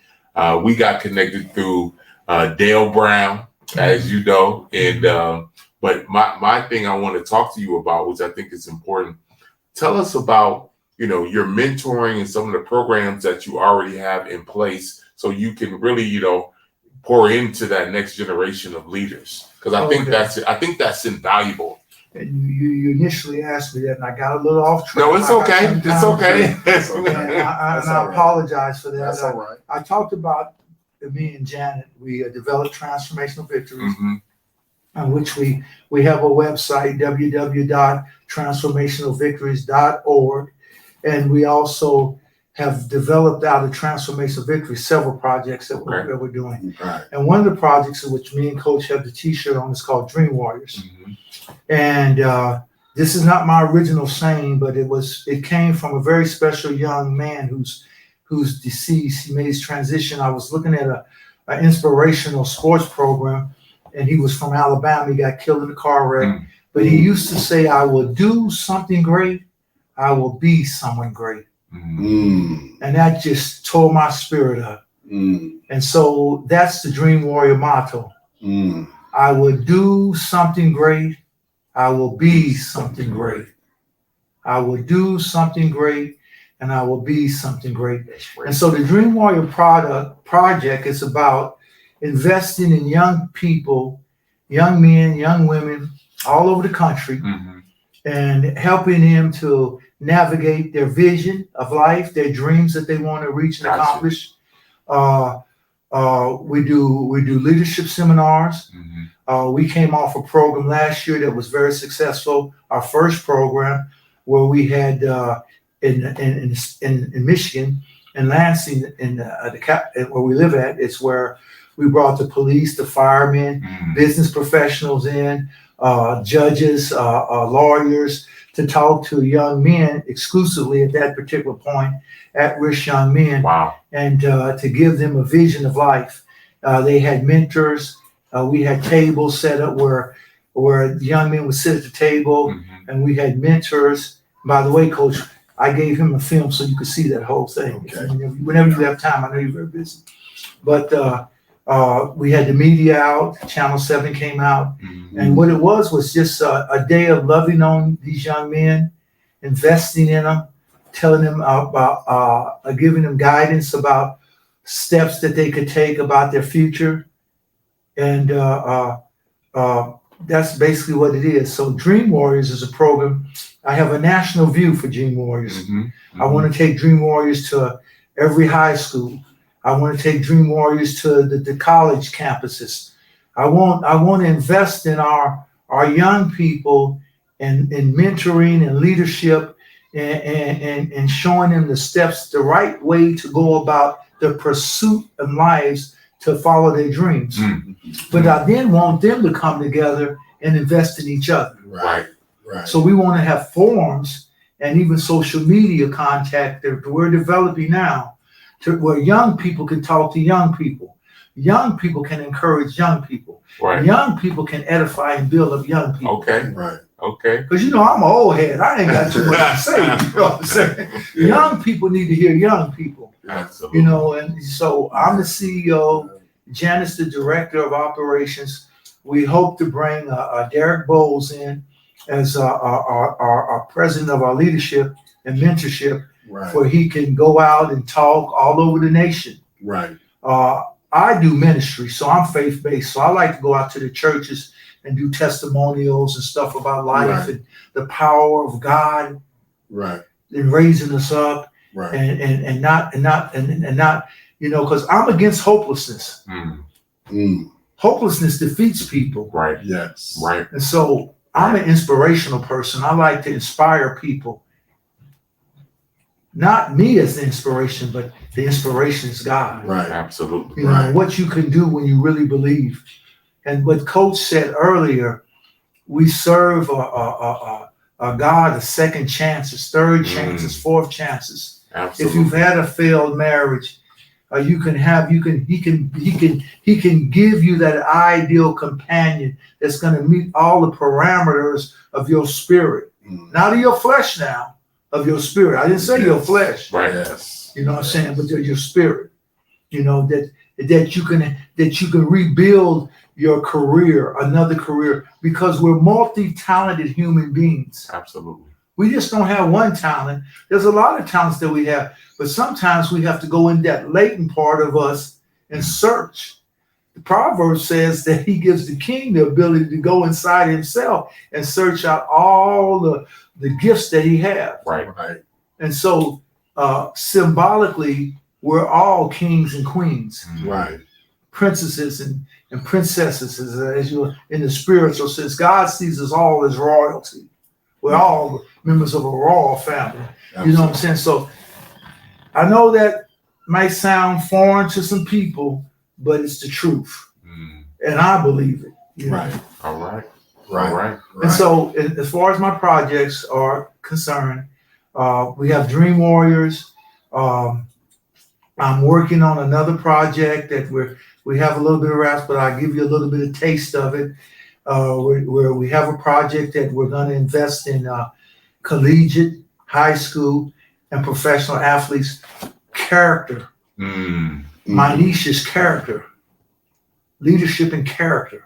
we got connected through Dale Brown, as you know, and but my thing I want to talk to you about, which I think is important. Tell us about your mentoring and some of the programs that you already have in place, so you can really pour into that next generation of leaders. Because I think that's invaluable. And you initially asked me that, and I got a little off track. No, it's okay. It's okay. And I apologize for that. That's all right. I talked about me and Janet. We developed Transformational Victories, on which we have a website, www.transformationalvictories.org. And we also have developed out of Transformational Victory several projects that we're doing. Right. And one of the projects in which me and Coach have the T-shirt on is called Dream Warriors. And this is not my original saying, but it came from a very special young man who's deceased. He made his transition. I was looking at an inspirational sports program, and he was from Alabama. He got killed in a car wreck. But he used to say, "I will do something great. I will be someone great." And that just tore my spirit up. And so that's the Dream Warrior motto. I will do something great. I will be something great. I will do something great, and I will be something great. And so the Dream Warrior project is about investing in young people, young men, young women all over the country, and helping them to navigate their vision of life, their dreams that they want to reach and accomplish. We do leadership seminars. We came off a program last year that was very successful. Our first program, where we had in Michigan, in Lansing, where we live at, it's where we brought the police, the firemen, business professionals in, judges, lawyers, to talk to young men exclusively at that particular point, at-risk young men. Wow. And to give them a vision of life. They had mentors. We had tables set up where the young men would sit at the table, and we had mentors. By the way, Coach, I gave him a film so you could see that whole thing. Okay. Whenever you have time, I know you're very busy. But we had the media out. Channel 7 came out. And what it was just a day of loving on these young men, investing in them, telling them about, giving them guidance about steps that they could take about their future. And that's basically what it is. So Dream Warriors is a program. I have a national view for Dream Warriors. I want to take Dream Warriors to every high school. I want to take Dream Warriors to the college campuses. I want to invest in our young people and in mentoring and leadership and showing them the steps, the right way to go about the pursuit of lives to follow their dreams. But I then want them to come together and invest in each other. Right. So we want to have forums and even social media contact that we're developing now, to where young people can talk to young people. Young people can encourage young people. Young people can edify and build up young people. Okay. Because I'm an old head. I ain't got too much to say. You know what I'm saying? Young people need to hear young people. Absolutely. And so I'm the CEO. Janet's the director of operations. We hope to bring Derek Bowles in as our president of our leadership and mentorship, where he can go out and talk all over the nation. I do ministry, so I'm faith-based. So I like to go out to the churches and do testimonials and stuff about life and the power of God, and raising us up, and not, because I'm against hopelessness. Hopelessness defeats people. And so I'm an inspirational person. I like to inspire people. Not me as the inspiration, but the inspiration is God. Absolutely. What you can do when you really believe. And what Coach said earlier, we serve a God of second chances, third chances, fourth chances. Absolutely. If you've had a failed marriage, he can give you that ideal companion that's going to meet all the parameters of your spirit, not of your flesh now, of your spirit. I didn't say your flesh, Right. Yes. you know what I'm saying, but your spirit. You know that you can rebuild your career, another career, because we're multi-talented human beings. Absolutely. We just don't have one talent. There's a lot of talents that we have, but sometimes we have to go in that latent part of us and search. The proverb says that he gives the king the ability to go inside himself and search out all the gifts that he has. Right. Right. And so symbolically, we're all kings and queens, Right. princesses and princesses, as you in the spiritual sense. God sees us all as royalty. We're all members of a royal family. You know what I'm saying? So I know that might sound foreign to some people, but it's the truth. And I believe it. You know? Right. All right. Right. All right. And so as far as my projects are concerned, we have Dream Warriors. I'm working on another project that we have a little bit of wraps, but I'll give you a little bit of taste of it. Where we have a project that we're going to invest in collegiate, high school, and professional athletes' character. My niche is character, leadership, and character.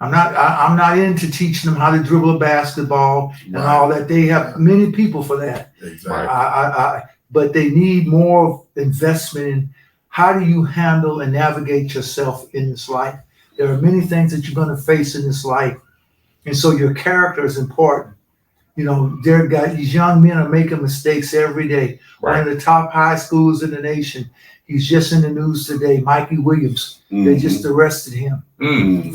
I'm not into teaching them how to dribble a basketball and all that. They have many people for that. Exactly. But they need more investment in how do you handle and navigate yourself in this life. There are many things that you're going to face in this life. And so your character is important. You know, these young men are making mistakes every day. Right. One of the top high schools in the nation, he's just in the news today, Mikey Williams. They just arrested him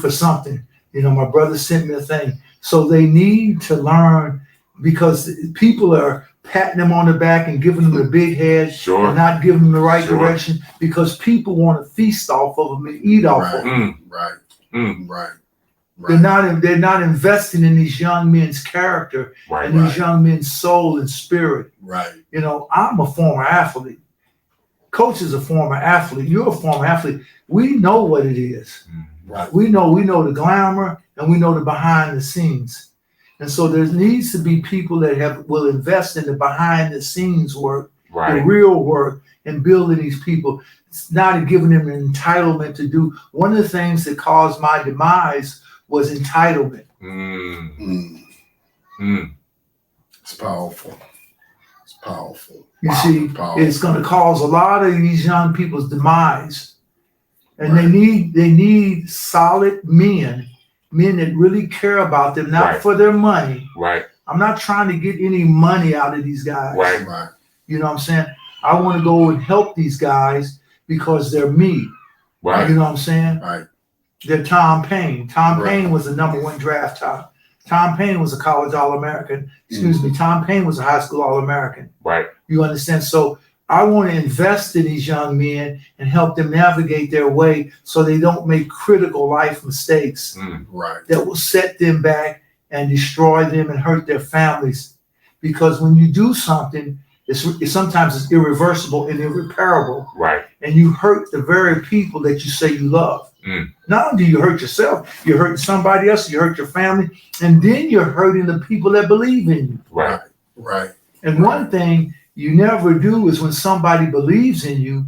for something. You know, my brother sent me a thing. So they need to learn, because people are patting them on the back and giving them the big head and not giving them the right direction, because people want to feast off of them and eat off of them. Right. They're not investing in these young men's character and these young men's soul and spirit. Right. You know, I'm a former athlete. Coach is a former athlete. You're a former athlete. We know what it is. Right. We know the glamour and we know the behind the scenes. And so there needs to be people that will invest in the behind the scenes work, the real work, and building these people. It's not giving them an entitlement to do. One of the things that caused my demise was entitlement. It's powerful. It's powerful. You see, it's going to cause a lot of these young people's demise. And they need solid men that really care about them, not for their money. Right. I'm not trying to get any money out of these guys. Right. You know what I'm saying? I want to go and help these guys because they're me. Right. You know what I'm saying? Right. They're Tom Payne. Tom Payne was the #1 draft top. Tom Payne was a college All-American. Excuse me. Tom Payne was a high school All-American. Right. You understand? So I want to invest in these young men and help them navigate their way so they don't make critical life mistakes that will set them back and destroy them and hurt their families. Because when you do something, sometimes it's irreversible and irreparable. Right. And you hurt the very people that you say you love. Not only do you hurt yourself, you're hurting somebody else, you hurt your family, and then you're hurting the people that believe in you. Right. And one thing you never do is when somebody believes in you,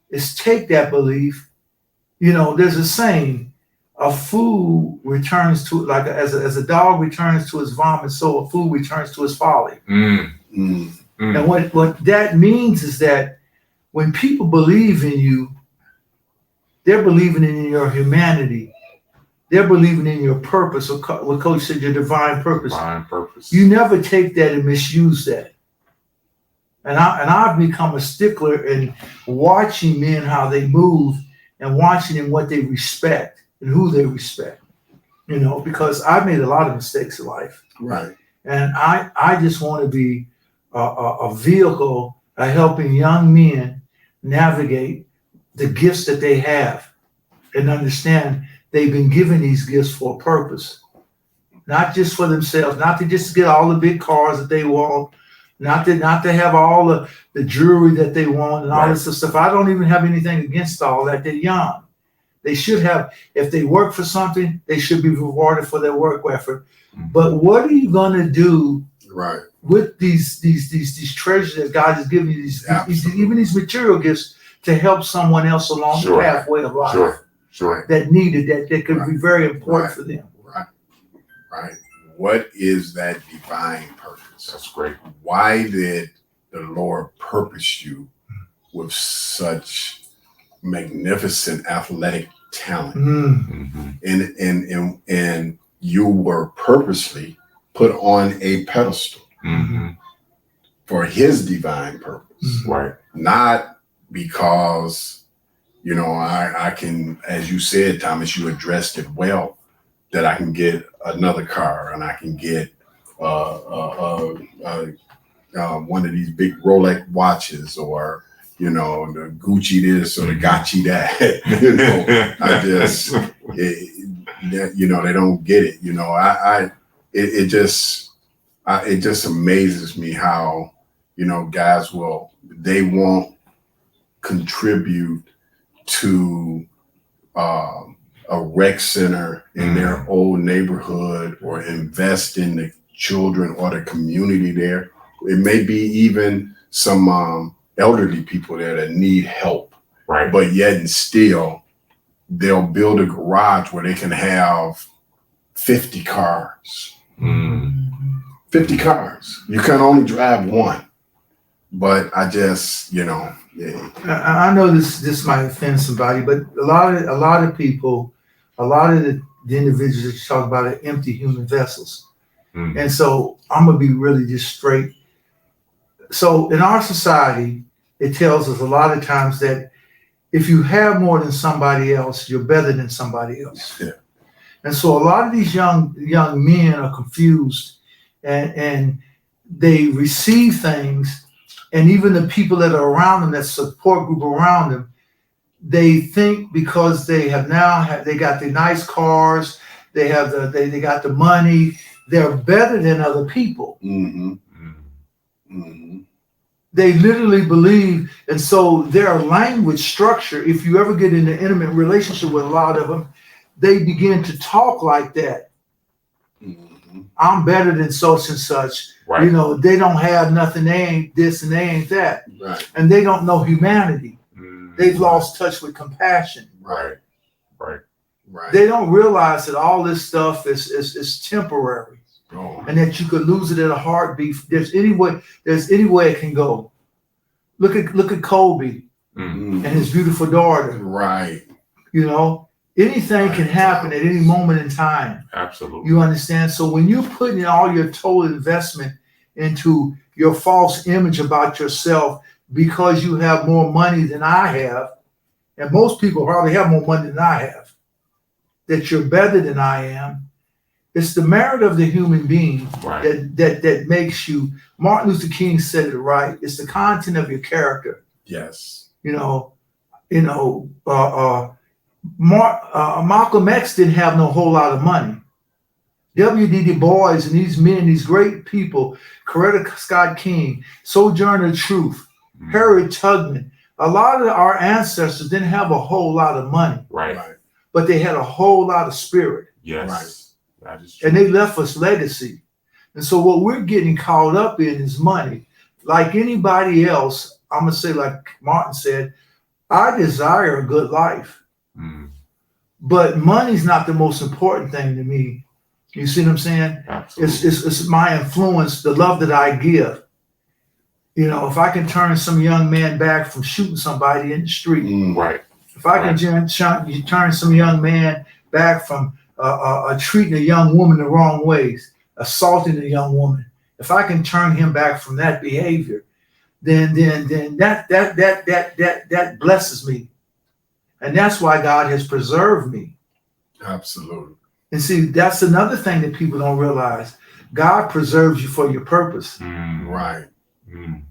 is take that belief. You know, there's a saying, a fool returns to, like as a dog returns to his vomit, so a fool returns to his folly. And what that means is that when people believe in you, they're believing in your humanity. They're believing in your purpose, or what Coach said, your divine purpose. Divine purpose. You never take that and misuse that. And I've become a stickler in watching men, how they move, and watching them what they respect and who they respect. You know, because I've made a lot of mistakes in life. Right. And I just want to be a vehicle of helping young men navigate the gifts that they have and understand they've been given these gifts for a purpose, not just for themselves, not to just get all the big cars that they want, not to have all the jewelry that they want and all Right. this stuff. I don't even have anything against all that. They're young. They should have, if they work for something, they should be rewarded for their work effort. Mhm. But what are you going to do Right. with these treasures that God has given you, even these material gifts, to help someone else along Sure. the pathway of life Sure. that needed that could be very important for them? Right. Right. What is that divine purpose? That's great. Why did the Lord purpose you with such magnificent athletic talent? Mm-hmm. And you were purposely put on a pedestal Mm-hmm. for his divine purpose, Right. not because, you know, I can, as you said, Thomas, you addressed it well, that I can get another car and I can get one of these big Rolex watches, or, you know, the Gucci this or the Gachi that. You know, I just, you know, they don't get it. You know, it just amazes me how, you know, guys they won't contribute to a rec center in their old neighborhood, or invest in the children or the community there. It may be even some elderly people there that need help, Right. but yet and still they'll build a garage where they can have 50 cars. Mm. 50 cars. You can only drive one. But I just, you know, I know this might offend somebody, but a lot of people, a lot of the individuals that you talk about are empty human vessels. Mm. And so I'm gonna be really just straight. So in our society, it tells us a lot of times that if you have more than somebody else, you're better than somebody else. Yeah. And so a lot of these young men are confused, and they receive things, and even the people that are around them, that support group around them, they think because they got the nice cars, they got the money, they're better than other people. mm-hmm, Mm. mm-hmm. They literally believe, and so their language structure, if you ever get in an intimate relationship with a lot of them, they begin to talk like that. Mm-hmm. I'm better than such and such. Right. You know, they don't have nothing, they ain't this and they ain't that. Right. And they don't know humanity. Mm. They've lost touch with compassion. Right. Right. Right. They don't realize that all this stuff is temporary, Oh. and that you could lose it in a heartbeat. There's any way it can go. Look at Kobe Mm. and his beautiful daughter. Right. You know, anything can happen at any moment in time. Absolutely. You understand? So when you're putting all your total investment into your false image about yourself because you have more money than I have, and most people probably have more money than I have, that you're better than I am, it's the merit of the human being Right. that makes you. Martin Luther King said it right. It's the content of your character. Yes. Malcolm X didn't have no whole lot of money. W.D. Du Bois and these men, these great people, Coretta Scott King, Sojourner Truth, Mm. Harriet Tubman, a lot of our ancestors didn't have a whole lot of money, Right. Right. but they had a whole lot of spirit, Yes. Right. That is true. and they left us legacy. And so what we're getting caught up in is money. Like anybody else, I'm going to say, like Martin said, I desire a good life, Mm. but money's not the most important thing to me. You see what I'm saying? Absolutely. It's my influence, the love that I give. You know, if I can turn some young man back from shooting somebody in the street, Mm. Right. if I can turn some young man back from treating a young woman the wrong ways, assaulting a young woman, if I can turn him back from that behavior, then that blesses me, and that's why God has preserved me. Absolutely. And see, that's another thing that people don't realize. God preserves you for your purpose. Mm. Right. Mm.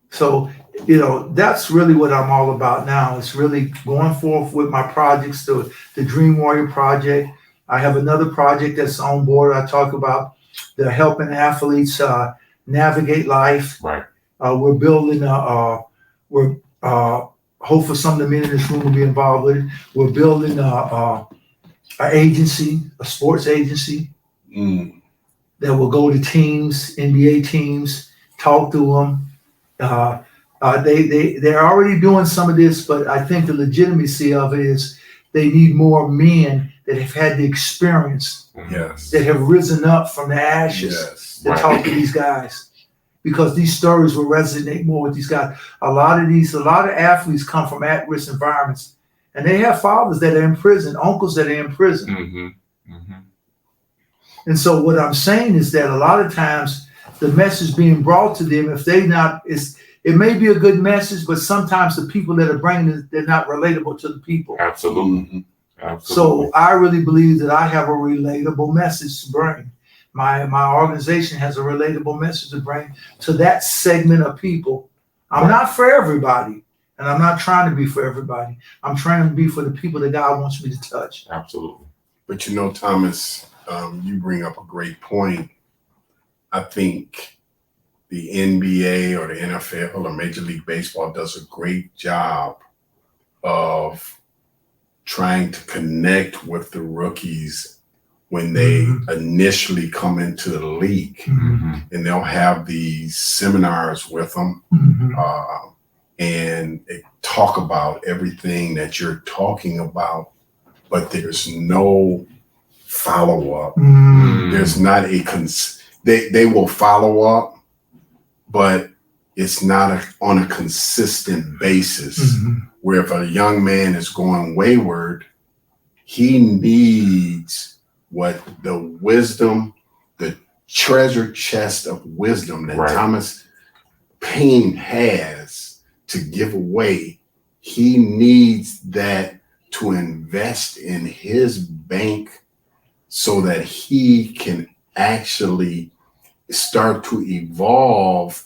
So, you know, that's really what I'm all about now. It's really going forth with my projects, the Dream Warrior Project. I have another project that's on board. I talk about the helping athletes navigate life. Right. We're building hopefully some of the men in this room will be involved with it. We're building an agency, a sports agency that will go to teams, NBA teams, talk to them. They're already doing some of this, but I think the legitimacy of it is they need more men that have had the experience, Yes. that have risen up from the ashes to talk to these guys, because these stories will resonate more with these guys. A lot of athletes come from at-risk environments, and they have fathers that are in prison, uncles that are in prison. Mm-hmm. Mm-hmm. And so what I'm saying is that a lot of times the message being brought to them, if they not, it may be a good message, but sometimes the people that are bringing it, they're not relatable to the people. Absolutely. So I really believe that I have a relatable message to bring. My organization has a relatable message to bring to that segment of people. I'm not for everybody, and I'm not trying to be for everybody. I'm trying to be for the people that God wants me to touch. Absolutely. But Thomas, you bring up a great point. I think the NBA or the NFL or Major League Baseball does a great job of trying to connect with the rookies when they initially come into the league. And they'll have these seminars with them and they talk about everything that you're talking about, but there's no follow-up. There's not they will follow up, but it's not on a consistent basis. Where if a young man is going wayward, he needs what the wisdom, the treasure chest of wisdom that Thomas Payne has to give away. He needs that to invest in his bank so that he can actually start to evolve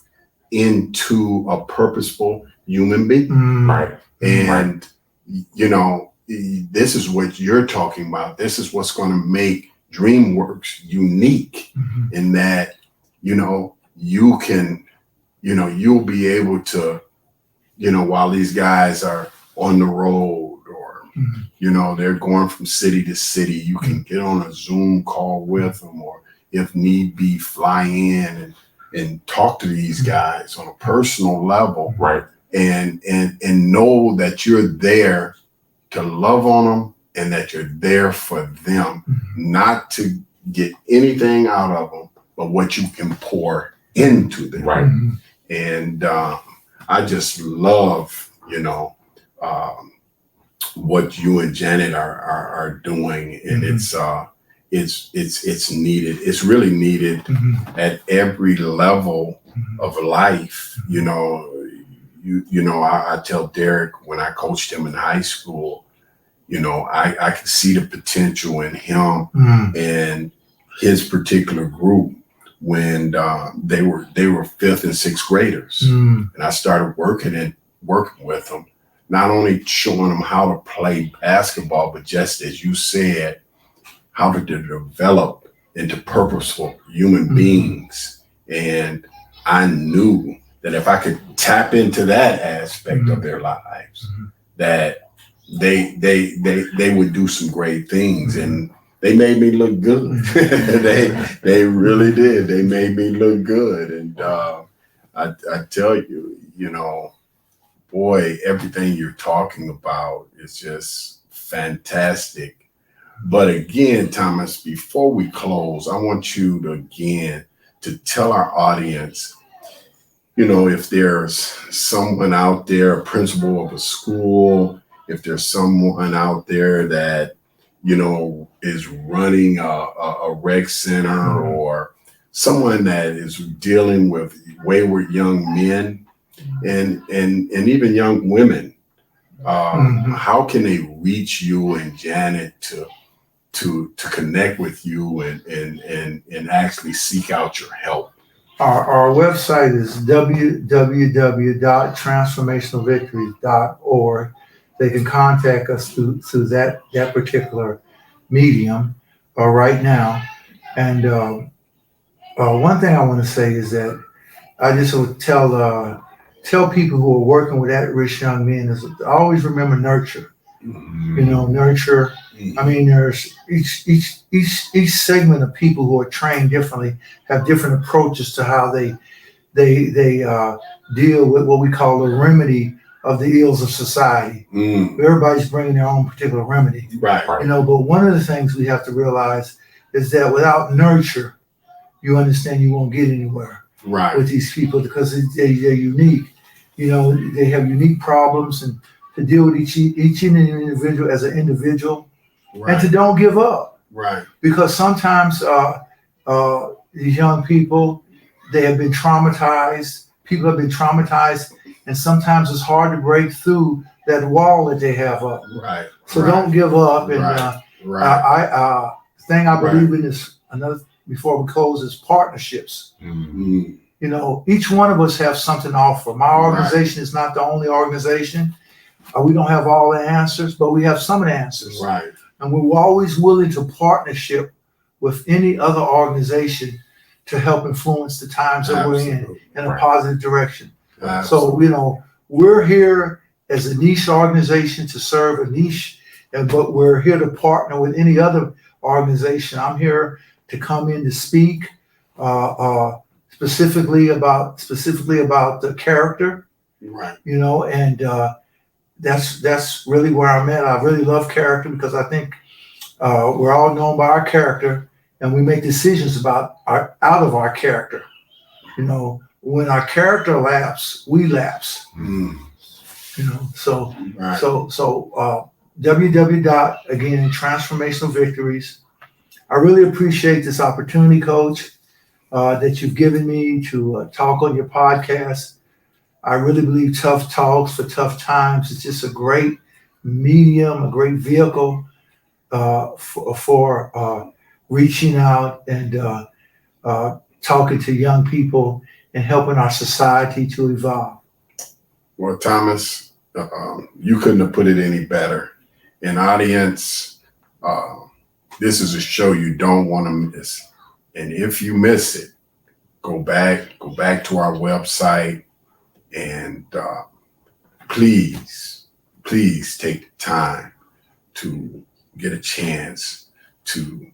into a purposeful human being. And, this is what you're talking about. This is what's going to make DreamWorks unique in that, you can, you'll be able to, while these guys are on the road or, they're going from city to city, you can get on a Zoom call with them, or if need be, fly in and talk to these guys on a personal level. And know that you're there to love on them and that you're there for them, not to get anything out of them, but what you can pour into them. And I just love, what you and Janet are doing, and it's needed. It's really needed at every level of life. I tell Derek, when I coached him in high school, I could see the potential in him and his particular group when they were 5th and 6th graders, and I started working with them, not only showing them how to play basketball, but just as you said, how to develop into purposeful human beings. And I knew that if I could tap into that aspect of their lives, that they would do some great things. And they made me look good. they really did. They made me look good. And I tell you, boy, everything you're talking about is just fantastic. But again, Thomas, before we close, I want you to tell our audience, if there's someone out there, a principal of a school, if there's someone out there that, is running a rec center, or someone that is dealing with wayward young men and even young women, how can they reach you and Janet to connect with you and actually seek out your help? Our website is www.transformationalvictories.org. They can contact us through that particular medium right now. And one thing I want to say is that I just would tell people who are working with at-risk young men is always remember nurture. You know, nurture. I mean, there's each segment of people who are trained differently have different approaches to how they deal with what we call the remedy of the ills of society. Everybody's bringing their own particular remedy. Right. You know, but one of the things we have to realize is that without nurture, you understand you won't get anywhere with these people because they're unique. You know, they have unique problems, and to deal with each individual as an individual, and to don't give up. Right. Because sometimes these young people, they have been traumatized. People have been traumatized, and sometimes it's hard to break through that wall that they have up. Right. So don't give up. And thing I believe in is another. Before we close, is partnerships. You know, each one of us have something to offer. My organization is not the only organization. We don't have all the answers, but we have some of the answers. Right. And we're always willing to partnership with any other organization to help influence the times that we're in a positive direction. So, you know, we're here as a niche organization to serve a niche, but we're here to partner with any other organization. I'm here to come in to speak specifically about the character, you know, and that's really where I'm at. I really love character because I think we're all known by our character, and we make decisions out of our character. You know, when our character lapse, we lapse. You know, so www. Again, Transformational Victories. I really appreciate this opportunity, Coach, that you've given me to talk on your podcast. I really believe Tough Talks for Tough Times is just a great medium, a great vehicle for reaching out and talking to young people and helping our society to evolve. Well, Thomas, you couldn't have put it any better. An audience, this is a show you don't want to miss. And if you miss it, go back to our website and please take the time to get a chance to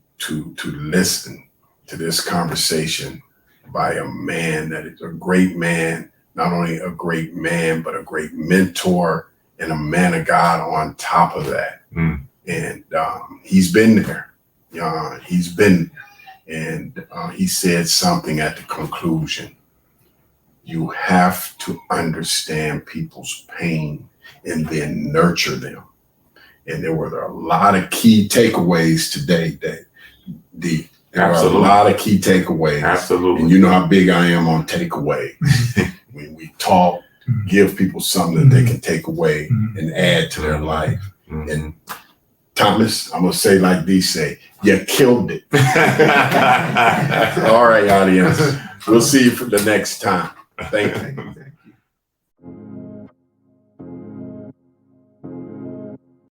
listen to this conversation by a man that is a great man, not only a great man, but a great mentor and a man of God on top of that. And he's been there. And he said something at the conclusion. You have to understand people's pain and then nurture them. And there were a lot of key takeaways today. There are a lot of key takeaways. Absolutely. And you know how big I am on takeaways. When we talk, give people something that they can take away and add to their life. And Thomas, I'm going to say like these say, you killed it. All right, audience. We'll see you for the next time. Thank you.